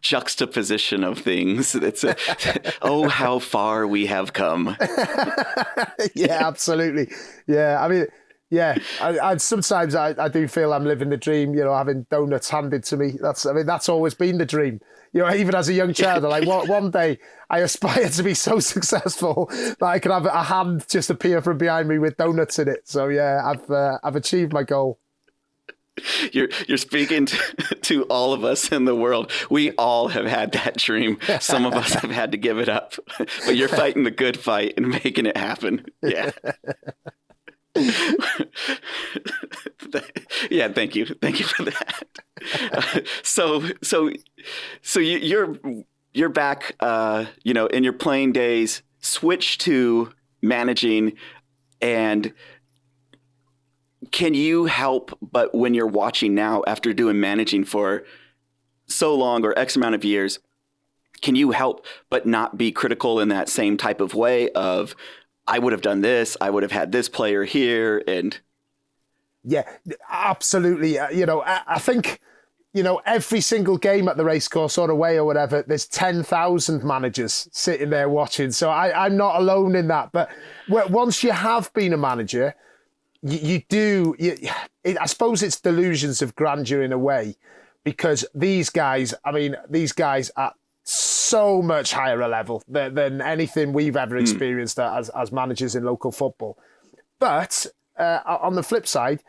juxtaposition of things. It's how far we have come. Yeah, absolutely. Yeah, I mean, yeah, I sometimes I do feel I'm living the dream, having donuts handed to me. That's always been the dream. Even as a young child, I'm like, one day I aspire to be so successful that I can have a hand just appear from behind me with donuts in it. So yeah, I've achieved my goal. You're speaking to all of us in the world. We all have had that dream. Some of us have had to give it up, but you're fighting the good fight and making it happen. Yeah. Yeah. Thank you for that. So you're back, in your playing days, switch to managing. And can you help, but when you're watching now after doing managing for so long or X amount of years, can you help but not be critical in that same type of way of, I would have done this, I would have had this player here, and... Yeah, absolutely. I think, every single game at the racecourse or away or whatever, there's 10,000 managers sitting there watching. So I'm not alone in that. But once you have been a manager, I suppose it's delusions of grandeur in a way, because these guys are so much higher a level than anything we've ever experienced as managers in local football. But on the flip side,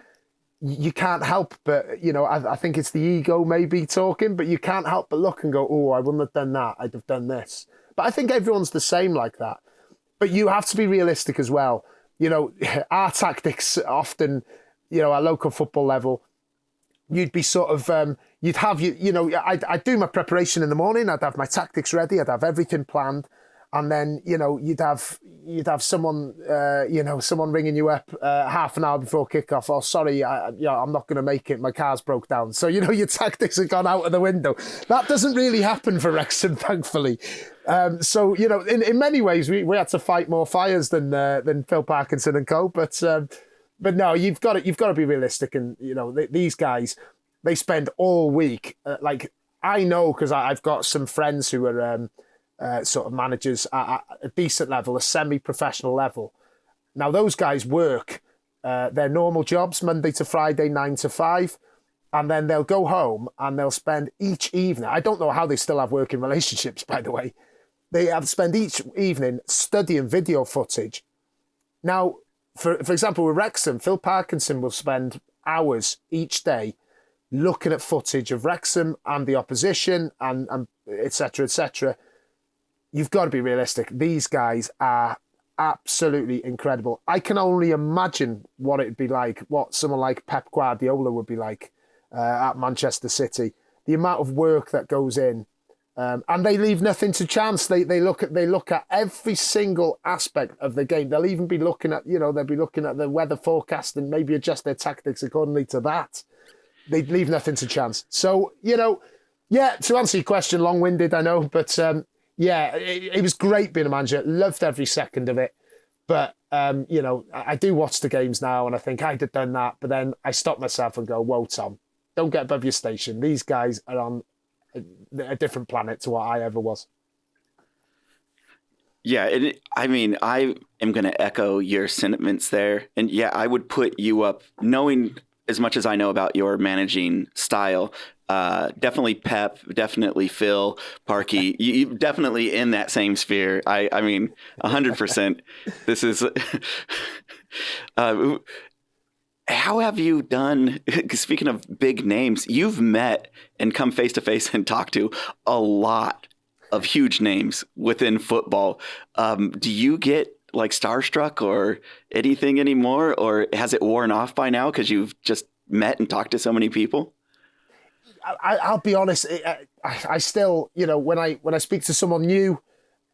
you can't help but, I think it's the ego maybe talking, but you can't help but look and go, oh, I wouldn't have done that, I'd have done this. But I think everyone's the same like that. But you have to be realistic as well. Our tactics often, at local football level, you'd be sort of, I'd do my preparation in the morning, I'd have my tactics ready, I'd have everything planned. And then, you'd have someone, someone ringing you up half an hour before kickoff. Oh, sorry, I'm not going to make it. My car's broke down. So, your tactics have gone out of the window. That doesn't really happen for Wrexham, thankfully. So, in many ways, we had to fight more fires than Phil Parkinson and co. But no, you've got to be realistic. And, these guys, they spend all week. I know, because I've got some friends who are... sort of managers at a decent level, a semi-professional level. Now, those guys work their normal jobs, Monday to Friday, 9 to 5, and then they'll go home and they'll spend each evening, I don't know how they still have working relationships, by the way, they have to spend each evening studying video footage. Now, for example, with Wrexham, Phil Parkinson will spend hours each day looking at footage of Wrexham and the opposition and et cetera, et cetera. You've got to be realistic. These guys are absolutely incredible. I can only imagine what it'd be like, what someone like Pep Guardiola would be like at Manchester City. The amount of work that goes in, and they leave nothing to chance. They look at every single aspect of the game. They'll even be looking at they'll be looking at the weather forecast and maybe adjust their tactics accordingly to that. They leave nothing to chance. So yeah. To answer your question, long-winded, I know, but. Yeah, it was great being a manager. Loved every second of it. But, I do watch the games now and I think I'd have done that. But then I stop myself and go, whoa, Tom, don't get above your station. These guys are on a different planet to what I ever was. Yeah, I am going to echo your sentiments there. And yeah, I would put you up, knowing as much as I know about your managing style, definitely Pep, definitely Phil, Parky, you definitely in that same sphere. I mean, 100%. This is, how have you done, speaking of big names, you've met and come face to face and talked to a lot of huge names within football. Do you get like starstruck or anything anymore, or has it worn off by now because you've just met and talked to so many people? I'll be honest. I still, when I speak to someone new,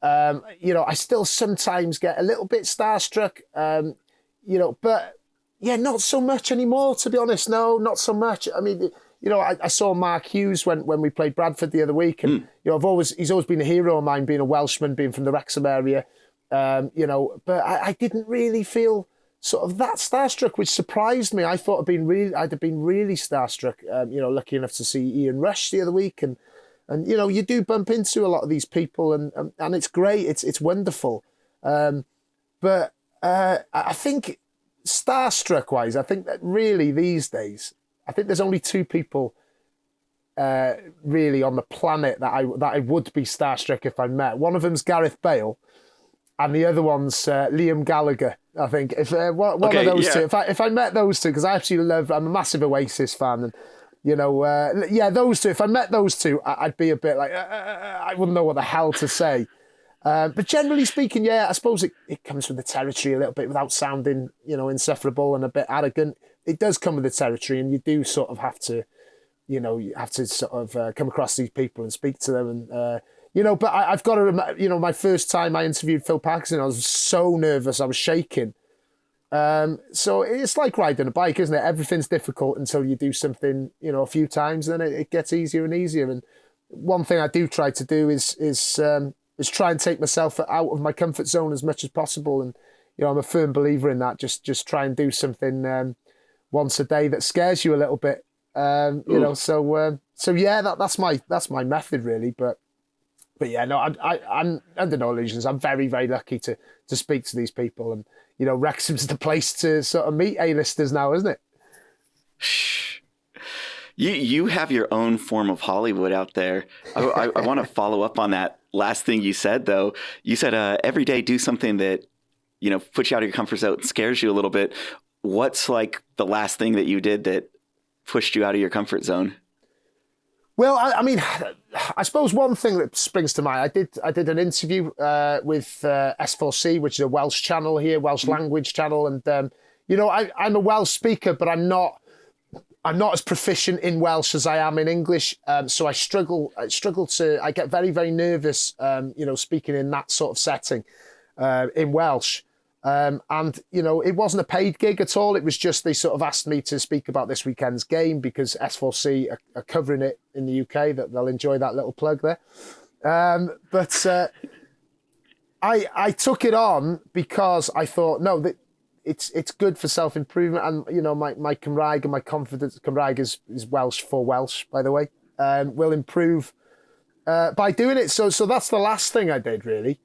I still sometimes get a little bit starstruck, but yeah, not so much anymore, to be honest. No, not so much. I mean, I saw Mark Hughes when we played Bradford the other week, and he's always been a hero of mine, being a Welshman, being from the Wrexham area. But I didn't really feel sort of that starstruck, which surprised me. I thought I'd have been really starstruck. Lucky enough to see Ian Rush the other week, and you do bump into a lot of these people, and it's great. It's wonderful. But I think starstruck wise, I think that really these days, I think there's only two people really on the planet that I would be starstruck if I met. One of them's Gareth Bale, and the other one's Liam Gallagher. I think if one of those two, if I met those two, because I absolutely I'm a massive Oasis fan, and those two. If I met those two, I'd be a bit like I wouldn't know what the hell to say. But generally speaking, yeah, I suppose it comes with the territory a little bit, without sounding insufferable and a bit arrogant. It does come with the territory, and you do sort of have to, you have to sort of come across these people and speak to them, and. But I've got to remember, my first time I interviewed Phil Parkinson, I was so nervous, I was shaking. So it's like riding a bike, isn't it? Everything's difficult until you do something, a few times, then it gets easier and easier. And one thing I do try to do is try and take myself out of my comfort zone as much as possible. And I'm a firm believer in that. Just try and do something once a day that scares you a little bit. So yeah, that's my method really. But yeah, no, I'm under no illusions. I'm very, very lucky to speak to these people, and Wrexham's the place to sort of meet A-listers now, isn't it? You have your own form of Hollywood out there. I want to follow up on that last thing you said, though. You said every day do something that puts you out of your comfort zone, scares you a little bit. What's like the last thing that you did that pushed you out of your comfort zone? Well, I suppose one thing that springs to mind, I did an interview with S4C, which is a Welsh channel here, Welsh language channel, and I'm a Welsh speaker, but I'm not as proficient in Welsh as I am in English, so I get very, very nervous, speaking in that sort of setting in Welsh. And it wasn't a paid gig at all. It was just they sort of asked me to speak about this weekend's game because S4C are covering it in the UK. That they'll enjoy that little plug there. But I took it on because I thought that it's good for self-improvement, and my Cymraeg and my confidence. Cymraeg is Welsh for Welsh, by the way. Will improve by doing it. So that's the last thing I did really.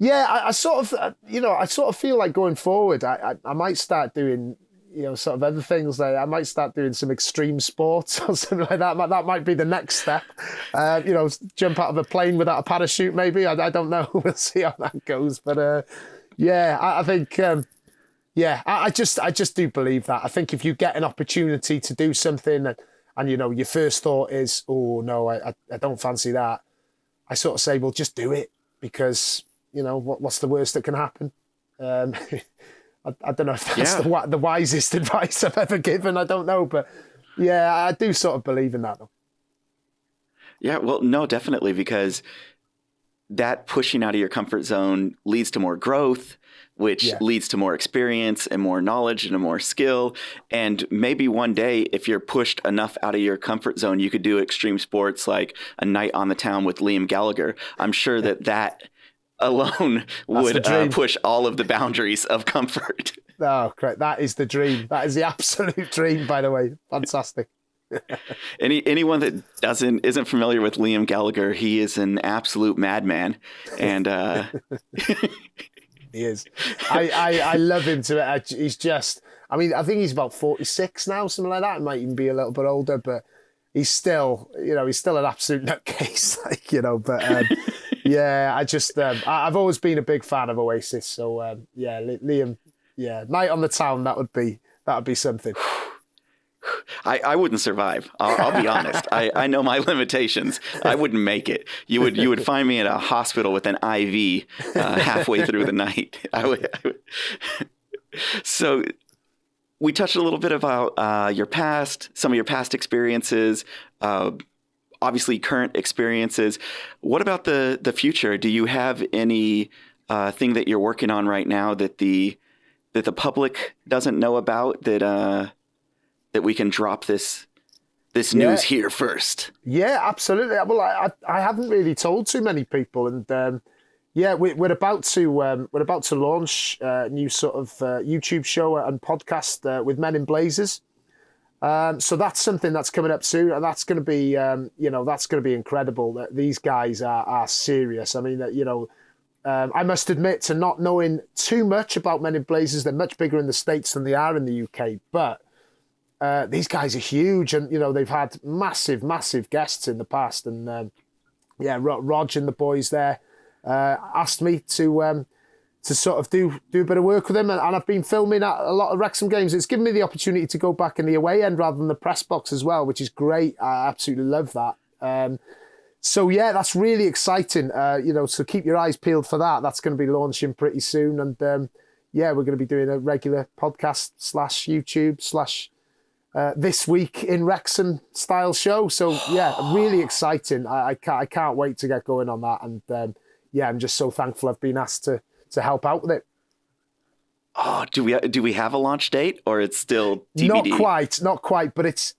Yeah, I sort of feel like going forward, I might start doing, sort of other things. Like I might start doing some extreme sports or something like that. That might be the next step. Jump out of a plane without a parachute, maybe. I don't know. We'll see how that goes. But yeah, I think, I just do believe that. I think if you get an opportunity to do something and your first thought is, oh no, I don't fancy that, I sort of say, well, just do it, because what's the worst that can happen? I don't know if that's the wisest advice I've ever given. I don't know, but yeah, I do sort of believe in that though. Yeah, well, no, definitely, because that pushing out of your comfort zone leads to more growth, which leads to more experience and more knowledge and more skill. And maybe one day, if you're pushed enough out of your comfort zone, you could do extreme sports like a night on the town with Liam Gallagher. I'm sure that alone would push all of the boundaries of comfort. Oh, correct. That is the dream. That is the absolute dream, by the way. Fantastic. Anyone that isn't familiar with Liam Gallagher, he is an absolute madman, and he is. I love him to it. He's just. I think he's about 46 now, something like that. He might even be a little bit older, but he's still, he's still an absolute nutcase, But yeah, I've always been a big fan of Oasis. So Liam, night on the town, that would be something. I wouldn't survive. I'll be honest. I know my limitations. I wouldn't make it. You would find me at a hospital with an IV halfway through the night. I would. So we touched a little bit about your past, some of your past experiences, obviously current experiences. What about the future? Do you have any thing that you're working on right now that the public doesn't know about, that we can drop this news here first? Yeah, absolutely. Well, I haven't really told too many people, and we're about to launch a new sort of YouTube show and podcast with Men in Blazers. So that's something that's coming up soon, and that's going to be that's going to be incredible. These guys are serious. I mean, I must admit to not knowing too much about Men in Blazers. They're much bigger in the States than they are in the UK, but these guys are huge, and they've had massive guests in the past, and Rog and the boys there asked me to sort of do a bit of work with them, and I've been filming at a lot of Wrexham games. It's given me the opportunity to go back in the away end rather than the press box as well, which is great. I absolutely love that. So yeah, that's really exciting. So keep your eyes peeled for that. That's going to be launching pretty soon, and we're going to be doing a regular podcast / YouTube / This Week in Wrexham style show. So yeah, really exciting. I can't wait to get going on that, and I'm just so thankful I've been asked to help out with it. Oh, do we have a launch date, or it's still TBD? Not quite, but it's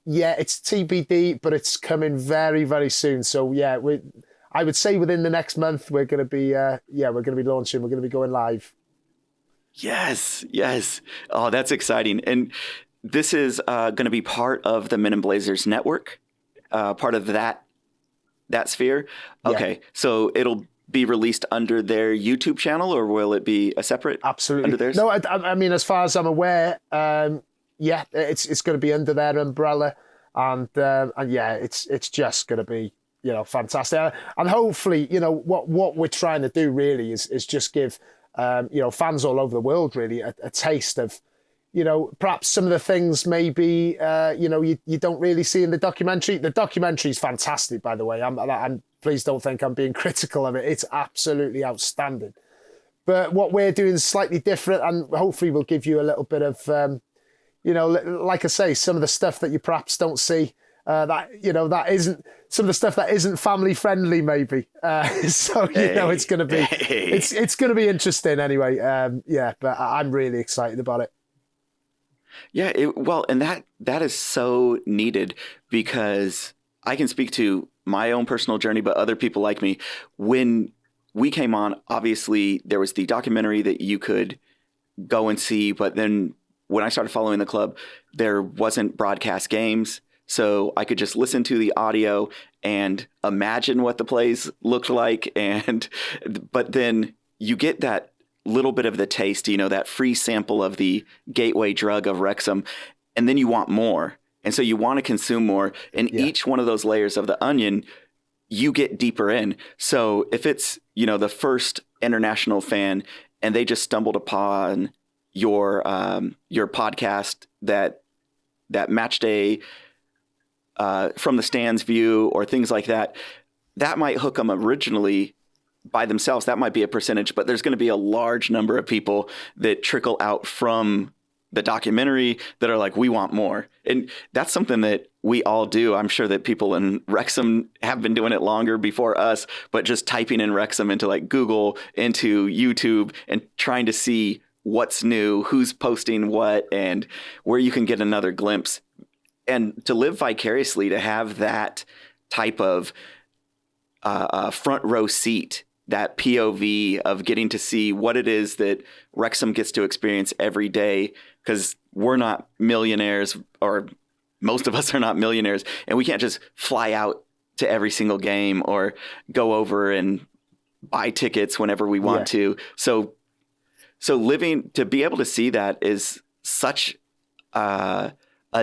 TBD, but it's coming very, very soon. So yeah, I would say within the next month we're going to be launching. We're going to be going live. Yes. Oh, that's exciting. And this is going to be part of the Men in Blazers network, part of that sphere. Okay, yeah. So it'll be released under their YouTube channel, or will it be a separate? Absolutely. Under theirs? No, I mean, as far as I'm aware, it's going to be under their umbrella, and yeah, it's just going to be, fantastic. And hopefully, what we're trying to do really is just give fans all over the world really a taste of, perhaps some of the things maybe you don't really see in the documentary. The documentary is fantastic, by the way. I'm please don't think I'm being critical of it. It's absolutely outstanding. But what we're doing is slightly different, and hopefully we'll give you a little bit of, like I say, some of the stuff that you perhaps don't see. That isn't some of the stuff that isn't family friendly, maybe. So it's going to be it's going to be interesting anyway. But I'm really excited about it. Yeah, and that is so needed, because I can speak to my own personal journey, but other people like me, when we came on, obviously there was the documentary that you could go and see, but then when I started following the club, there wasn't broadcast games. So I could just listen to the audio and imagine what the plays looked like. But then you get that little bit of the taste, that free sample of the gateway drug of Wrexham, and then you want more. And so you want to consume more. And each one of those layers of the onion, you get deeper in. So if it's, the first international fan and they just stumbled upon your podcast, that match day from the stands view or things like that, that might hook them originally by themselves. That might be a percentage, but there's going to be a large number of people that trickle out from the documentary that are like, we want more. And that's something that we all do. I'm sure that people in Wrexham have been doing it longer before us, but just typing in Wrexham into like Google, into YouTube, and trying to see what's new, who's posting what, and where you can get another glimpse. And to live vicariously, to have that type of front row seat, that POV of getting to see what it is that Wrexham gets to experience every day, because we're not millionaires, or most of us are not millionaires, and we can't just fly out to every single game or go over and buy tickets whenever we want to. So living, to be able to see that is such a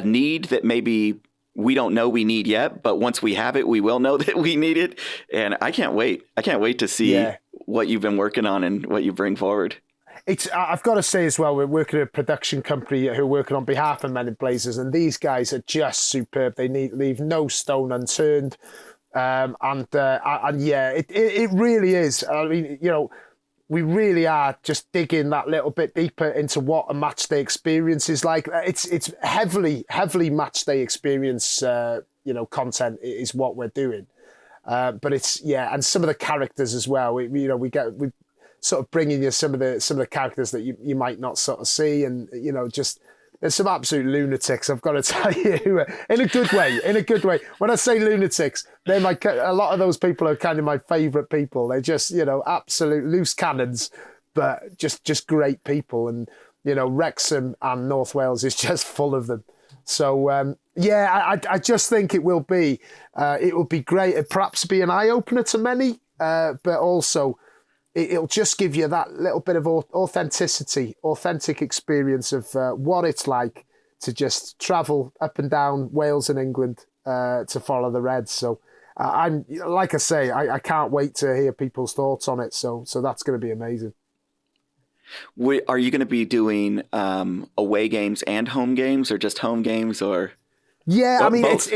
need that maybe we don't know we need yet, but once we have it, we will know that we need it. And I can't wait. I can't wait to see what you've been working on and what you bring forward. I've got to say as well, we're working at a production company who are working on behalf of Men in Blazers, and these guys are just superb. They leave no stone unturned. It really is. I mean, we really are just digging that little bit deeper into what a match day experience is like. It's heavily match day experience, content is what we're doing. But it's, and some of the characters as well. We sort of bringing you some of the characters that you might not sort of see, and just there's some absolute lunatics, I've got to tell you, in a good way. When I say lunatics, a lot of those people are kind of my favourite people. They're just absolute loose cannons, but just great people. And Wrexham and North Wales is just full of them. So I just think it will be great. It'll perhaps be an eye opener to many, but also it'll just give you that little bit of authentic experience of what it's like to just travel up and down Wales and England to follow the Reds. So I'm, like I say, I can't wait to hear people's thoughts on it. So that's going to be amazing. Are you going to be doing away games and home games, or just home games, or? Yeah, I mean, both.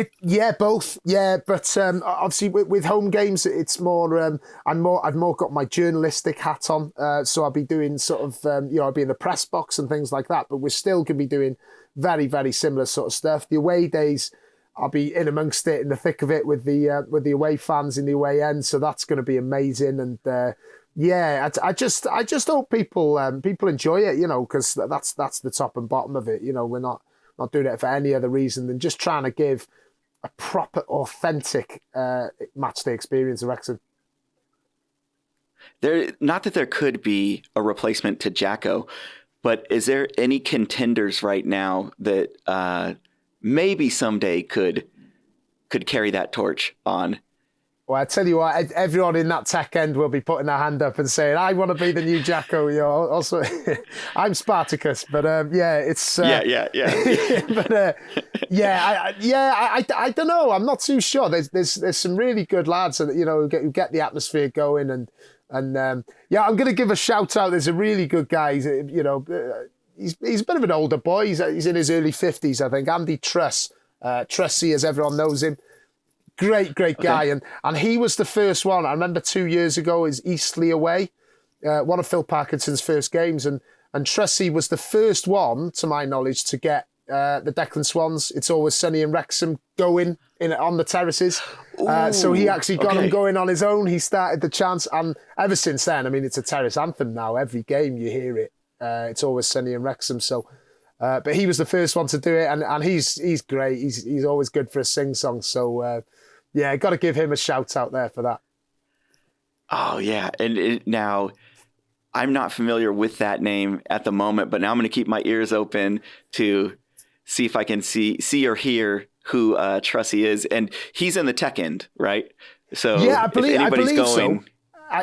Both. Yeah, but obviously with home games, it's more. I've more got my journalistic hat on, so I'll be doing sort of, I'll be in the press box and things like that. But we're still going to be doing very, very similar sort of stuff. The away days, I'll be in amongst it, in the thick of it with the away fans in the away end. So that's going to be amazing, and Yeah, I just hope people enjoy it, because that's the top and bottom of it. We're not doing it for any other reason than just trying to give a proper, authentic match day experience of Wrexham. Not that there could be a replacement to Jacko, but is there any contenders right now that maybe someday could carry that torch on? Well, I tell you what, everyone in that tech end will be putting their hand up and saying, "I want to be the new Jacko." Also, I'm Spartacus, but it's yeah. but I don't know. I'm not too sure. There's some really good lads that who get the atmosphere going, and I'm going to give a shout out. There's a really good guy. He's a bit of an older boy. He's in his early 50s, I think. Andy Truss, Trussy, as everyone knows him. Great guy. Okay. And he was the first one. I remember 2 years ago, is Eastleigh away, one of Phil Parkinson's first games. And Trussy was the first one, to my knowledge, to get the Declan Swans, It's Always Sunny in Wrexham, going on the terraces. So he actually got him going on his own. He started the Chants. And ever since then, I mean, it's a terrace anthem now. Every game you hear it. It's Always Sunny in Wrexham. So, but he was the first one to do it. And he's great. He's always good for a sing-song. So, got to give him a shout out there for that. Oh, yeah. And now, I'm not familiar with that name at the moment, but now I'm going to keep my ears open to see if I can see or hear who Trussy is. And he's in the tech end, right? So yeah, I believe going... so.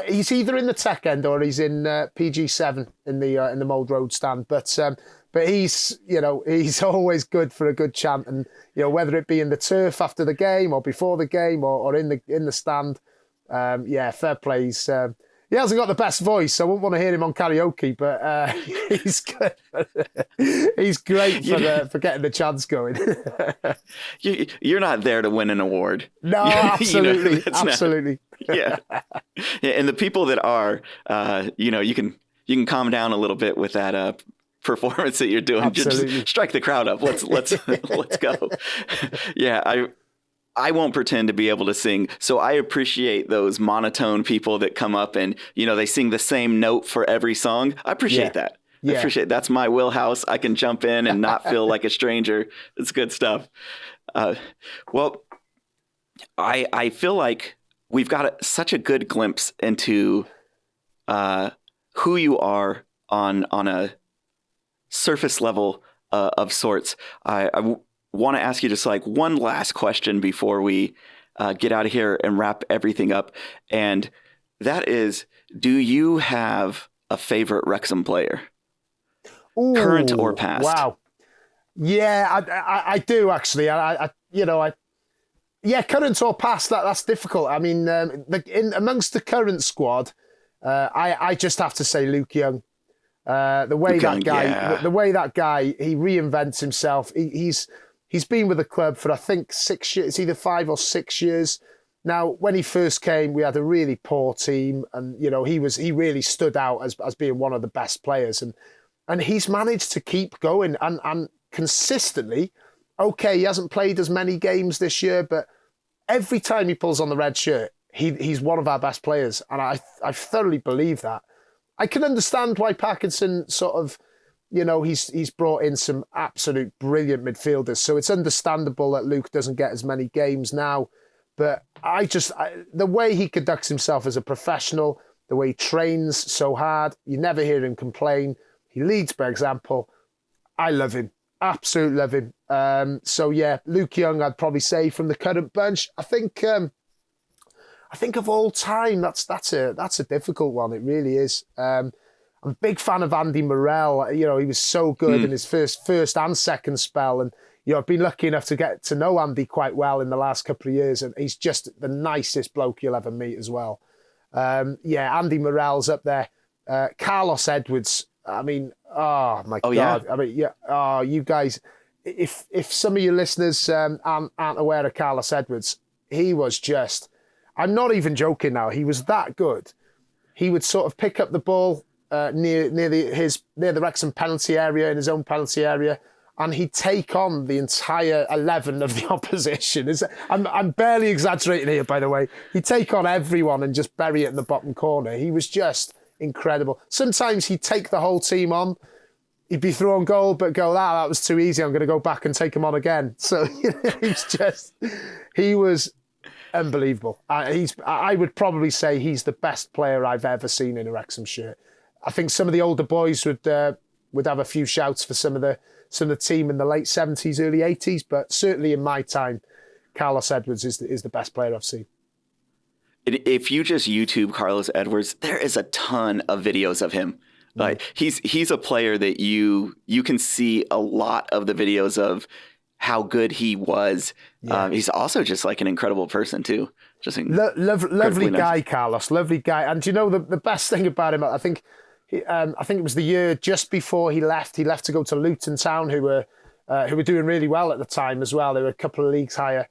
He's either in the tech end or he's in PG7 in the Mould Road stand. But he's always good for a good chant, and whether it be in the turf after the game or before the game or in the stand, fair play. He hasn't got the best voice, so I wouldn't want to hear him on karaoke, but he's good. He's great for getting the chants going. You're not there to win an award. No, absolutely, absolutely. Yeah, and the people that are, you can calm down a little bit with that performance that you're doing. Absolutely. Just strike the crowd up. Let's go. Yeah, I won't pretend to be able to sing, so I appreciate those monotone people that come up and they sing the same note for every song. I appreciate that. Yeah. I appreciate that's my wheelhouse. I can jump in and not feel like a stranger. It's good stuff. Well, I feel like we've got such a good glimpse into who you are on a surface level of sorts. I want to ask you just like one last question before we get out of here and wrap everything up. And that is, do you have a favorite Wrexham player? Ooh, current or past? Wow. Yeah, I do actually. Current or past, that's difficult. I mean, amongst the current squad, I just have to say Luke Young. The way that guy, he reinvents himself. He's been with the club for I think 6 years. It's either 5 or 6 years. Now, when he first came, we had a really poor team, and he really stood out as being one of the best players, and he's managed to keep going and consistently. Okay, he hasn't played as many games this year, but every time he pulls on the red shirt, he's one of our best players, and I thoroughly believe that. I can understand why Parkinson sort of, he's brought in some absolute brilliant midfielders. So it's understandable that Luke doesn't get as many games now. But the way he conducts himself as a professional, the way he trains so hard, you never hear him complain. He leads by example. I love him. Absolutely love him. Luke Young, I'd probably say from the current bunch. I think of all time, that's a difficult one. It really is. I'm a big fan of Andy Morell. He was so good in his first and second spell, and I've been lucky enough to get to know Andy quite well in the last couple of years, and he's just the nicest bloke you'll ever meet as well. Andy Morell's up there. Carlos Edwards. I mean, oh my God. Yeah. I mean, you guys, if some of your listeners aren't aware of Carlos Edwards, he was just. I'm not even joking now. He was that good. He would sort of pick up the ball near the Wrexham penalty area, in his own penalty area, and he'd take on the entire 11 of the opposition. I'm barely exaggerating here, by the way. He'd take on everyone and just bury it in the bottom corner. He was just incredible. Sometimes he'd take the whole team on. He'd be through on goal, but go, that was too easy. I'm going to go back and take him on again. So he was unbelievable. I would probably say he's the best player I've ever seen in a Wrexham shirt. I think some of the older boys would have a few shouts for some of the team in the late 70s, early 80s, but certainly in my time, Carlos Edwards is the best player I've seen. If you just YouTube Carlos Edwards, there is a ton of videos of him. Like he's a player that you can see a lot of the videos of how good he was. Yeah. He's also just like an incredible person too. Just lovely guy, nice. Carlos, lovely guy. And you know the best thing about him, I think it was the year just before he left. He left to go to Luton Town, who were doing really well at the time as well. They were a couple of leagues higher,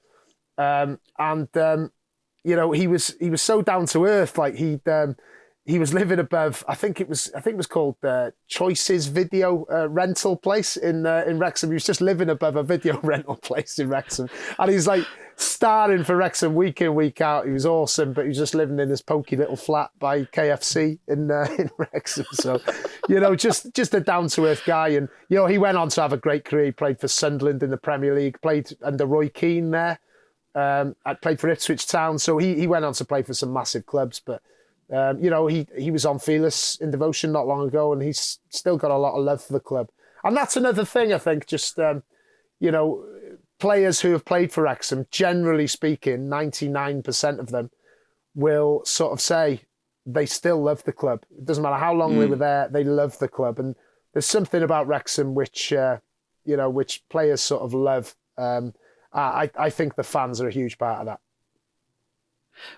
you know, he was so down to earth. Like he was living above. I think it was called Choices Video Rental Place in Wrexham. He was just living above a video rental place in Wrexham, and he's like starring for Wrexham week in, week out. He was awesome, but he was just living in this pokey little flat by KFC in Wrexham. So, you know, just a down to earth guy, and you know, he went on to have a great career. He played for Sunderland in the Premier League, played under Roy Keane there. I played for Ipswich Town, so he went on to play for some massive clubs, but. You know, he was on Fearless in Devotion not long ago, and he's still got a lot of love for the club. And that's another thing, I think, just, you know, players who have played for Wrexham, generally speaking, 99% of them will sort of say they still love the club. It doesn't matter how long they were there, they love the club. And there's something about Wrexham which, you know, which players sort of love. I think the fans are a huge part of that.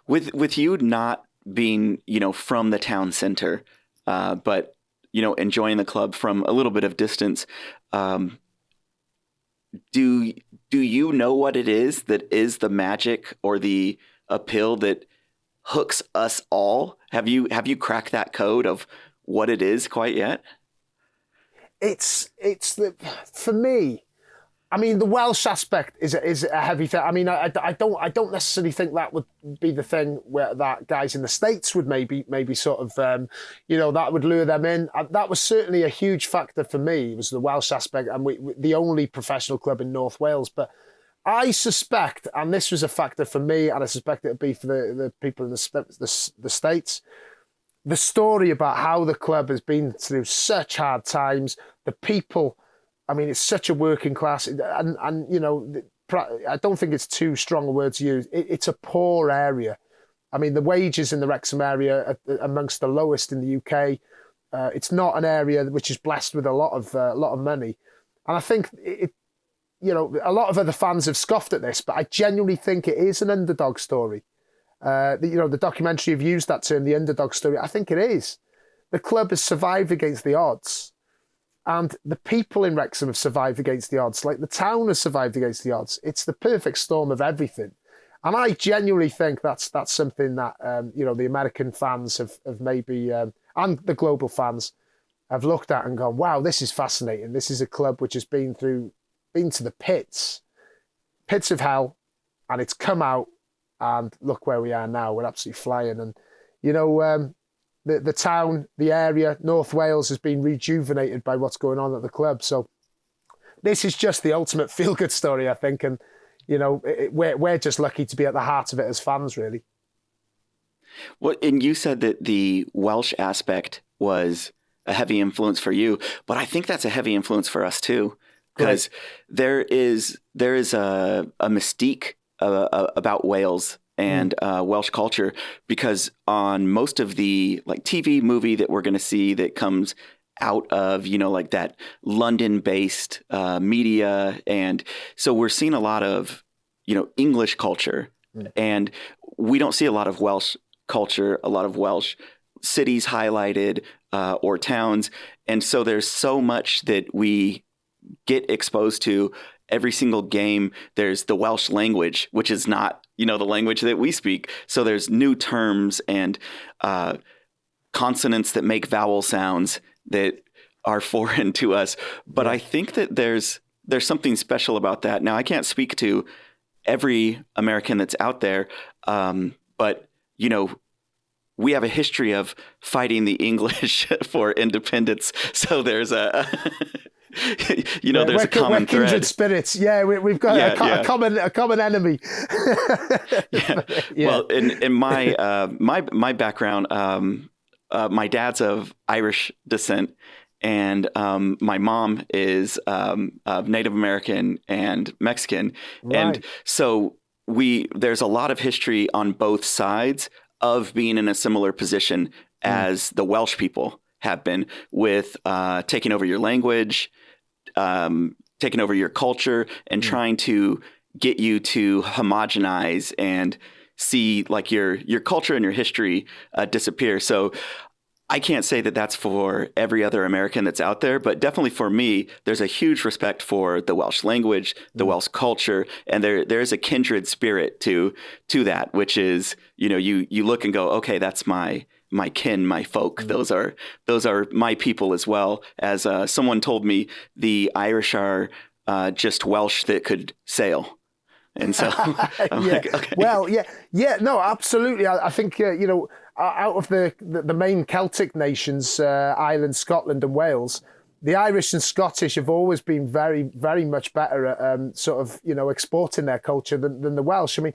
With you not being, you know, from the town center, but, you know, enjoying the club from a little bit of distance. Do you know what it is that is the magic or the appeal that hooks us all? Have you cracked that code of what it is quite yet? For me, I mean, the Welsh aspect is a heavy thing. I mean, I don't necessarily think that would be the thing where that guys in the States would maybe sort of, you know, that would lure them in. That was certainly a huge factor for me, was the Welsh aspect, and we the only professional club in North Wales. But I suspect, and this was a factor for me, and I suspect it would be for the people in the States, the story about how the club has been through such hard times, the people. I mean, it's such a working class, and you know, I don't think it's too strong a word to use. It's a poor area. I mean, the wages in the Wrexham area are amongst the lowest in the UK. It's not an area which is blessed with a lot of money, and I think you know, a lot of other fans have scoffed at this, but I genuinely think it is an underdog story. You know, the documentary have used that term, the underdog story. I think it is. The club has survived against the odds. And the people in Wrexham have survived against the odds. Like the town has survived against the odds. It's the perfect storm of everything. And I genuinely think that's something that, you know, the American fans have maybe, and the global fans have looked at and gone, wow, this is fascinating. This is a club which has been to the pits of hell, and it's come out, and look where we are now. We're absolutely flying. And, you know, the town, the area, North Wales has been rejuvenated by what's going on at the club. So this is just the ultimate feel-good story, I think. And, you know, we're just lucky to be at the heart of it as fans, really. Well, and you said that the Welsh aspect was a heavy influence for you, but I think that's a heavy influence for us too, because there is a mystique about Wales and Welsh culture, because on most of the like TV movie that we're going to see that comes out of, you know, like that London-based media, and so we're seeing a lot of, you know, English culture, and we don't see a lot of Welsh culture, a lot of Welsh cities highlighted or towns, and so there's so much that we get exposed to. Every single game, there's the Welsh language, which is not, you know, the language that we speak. So there's new terms and consonants that make vowel sounds that are foreign to us. But I think that there's there's something special about that. Now, I can't speak to every American that's out there, but you know, we have a history of fighting the English for independence. So there's a, you know, there's a common kindred thread. Spirits. Yeah, we've got a common enemy. Yeah. Well, in my background, my dad's of Irish descent, and my mom is of Native American and Mexican, and so there's a lot of history on both sides of being in a similar position as the Welsh people have been, with taking over your language, taking over your culture, and trying to get you to homogenize and see like your culture and your history disappear. So I can't say that that's for every other American that's out there, but definitely for me, there's a huge respect for the Welsh language, the Welsh culture, and there's a kindred spirit to that, which is, you know, you look and go, okay, that's my kin, my folk. Those are my people as well. As someone told me, the Irish are just Welsh that could sail. And so I'm like, okay. Well, no, absolutely. I think, you know, out of the main Celtic nations, Ireland, Scotland and Wales, the Irish and Scottish have always been very, very much better at sort of, you know, exporting their culture than the Welsh. I mean,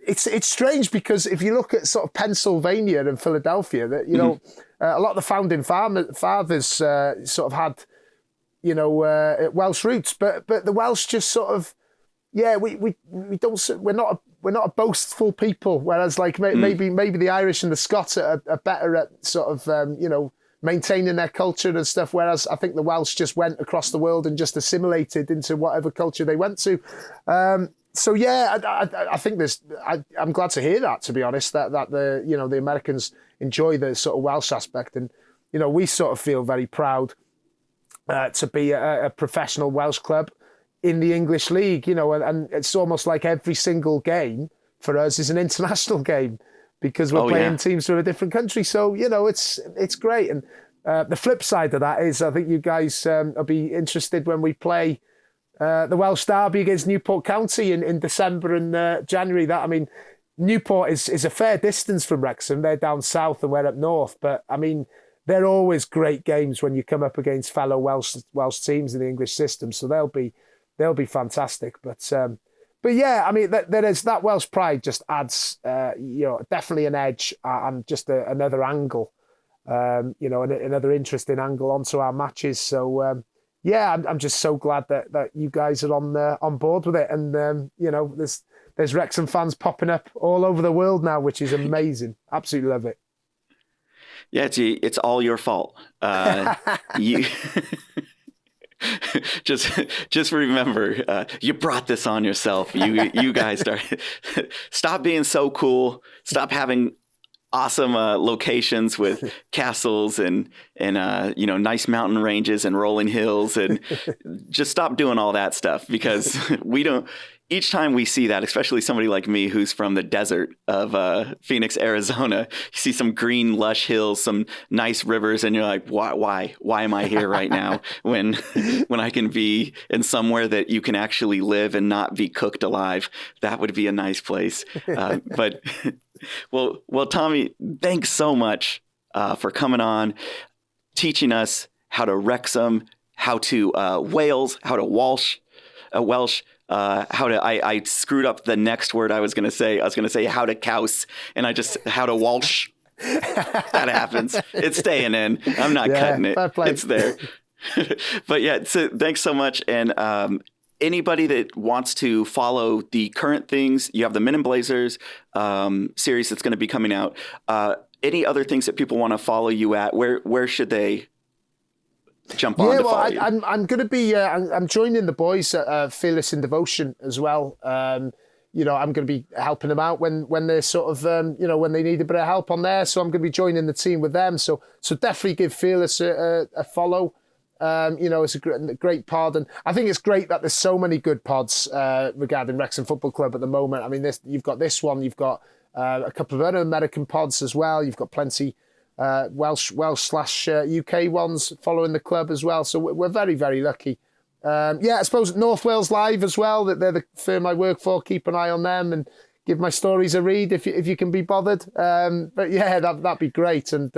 it's strange because if you look at sort of Pennsylvania and Philadelphia, that, you know, a lot of the founding fathers sort of had, you know, Welsh roots, but the Welsh just sort of, we're not a boastful people, whereas like maybe the Irish and the Scots are better at sort of you know, maintaining their culture and stuff, whereas I think the Welsh just went across the world and just assimilated into whatever culture they went to. So yeah, I think I'm glad to hear that, to be honest, that the, you know, the Americans enjoy the sort of Welsh aspect, and you know, we sort of feel very proud to be a professional Welsh club in the English League, you know, and it's almost like every single game for us is an international game because we're playing teams from a different country. So, you know, it's great. And the flip side of that is I think you guys will be interested when we play the Welsh Derby against Newport County in December and January. That, I mean, Newport is a fair distance from Wrexham. They're down south and we're up north. But, I mean, they're always great games when you come up against fellow Welsh teams in the English system. So they'll be fantastic. But yeah, I mean, there is that Welsh pride just adds, you know, definitely an edge and just another angle, you know, another interesting angle onto our matches. So yeah, I'm just so glad that you guys are on board with it. And you know, there's Wrexham fans popping up all over the world now, which is amazing. Absolutely love it. Yeah, it's all your fault. You. Just remember, you brought this on yourself. You guys stop being so cool. Stop having awesome locations with castles and you know, nice mountain ranges and rolling hills, and just stop doing all that stuff, because we don't. Each time we see that, especially somebody like me who's from the desert of Phoenix, Arizona, you see some green, lush hills, some nice rivers, and you're like, why am I here right now when I can be in somewhere that you can actually live and not be cooked alive? That would be a nice place. But well, Tomi, thanks so much for coming on, teaching us how to Wrexham, how to Wales, how to Welsh. I screwed up the next word I was going to say. I was going to say how to Caws, and how to Welsh. That happens. It's staying in. I'm not cutting it. It's there. But yeah, so thanks so much. And anybody that wants to follow the current things, you have the Men in Blazers series that's going to be coming out. Any other things that people want to follow you at? Where should they jump on? I'm going to be. I'm joining the boys at Fearless in Devotion as well. You know, I'm going to be helping them out when they're sort of, you know, when they need a bit of help on there. So I'm going to be joining the team with them. So definitely give Fearless a follow. You know, it's a great pod, and I think it's great that there's so many good pods regarding Wrexham Football Club at the moment. I mean, you've got this one, you've got a couple of other American pods as well. You've got plenty. Welsh / UK ones following the club as well. So we're very, very lucky I suppose North Wales Live as well, that they're the firm I work for. Keep an eye on them and give my stories a read if you can be bothered. But yeah, that'd be great. And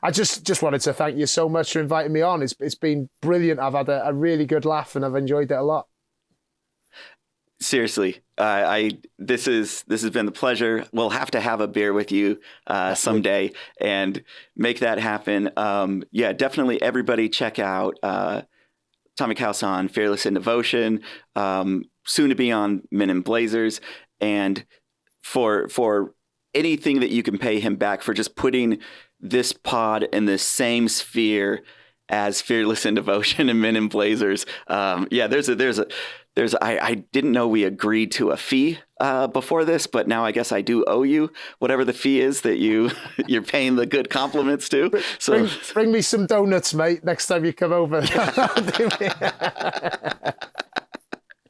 I just wanted to thank you so much for inviting me on. It's been brilliant. I've had a really good laugh and I've enjoyed it a lot. Seriously, this has been the pleasure. We'll have to have a beer with you someday and make that happen. Definitely everybody check out Tomi Caws on Fearless in Devotion, soon to be on Men in Blazers, and for anything that you can pay him back for just putting this pod in the same sphere as Fearless in Devotion and Men in Blazers. I didn't know we agreed to a fee before this, but now I guess I do owe you whatever the fee is that you're paying the good compliments to. So bring me some donuts, mate, next time you come over.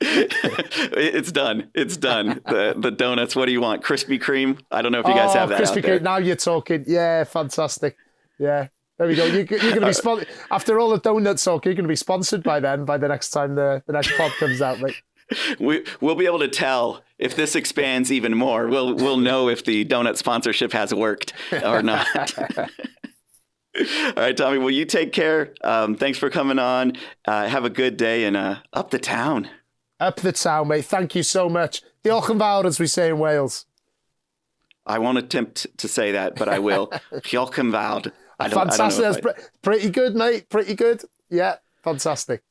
It's done. The donuts. What do you want? Krispy Kreme? I don't know if you guys have that. Krispy Kreme. Now you're talking. Yeah, fantastic. Yeah. There we go. You're going to be sponsored after all the donut talk. You're going to be sponsored by then. By the next time the next pod comes out, mate. We'll be able to tell if this expands even more. We'll know if the donut sponsorship has worked or not. All right, Tomi. Well, you take care. Thanks for coming on. Have a good day and up the town. Up the town, mate. Thank you so much. Diolch yn fawr, as we say in Wales. I won't attempt to say that, but I will. Diolch yn fawr. Fantastic. That's pretty good, mate. Pretty good. Yeah, fantastic.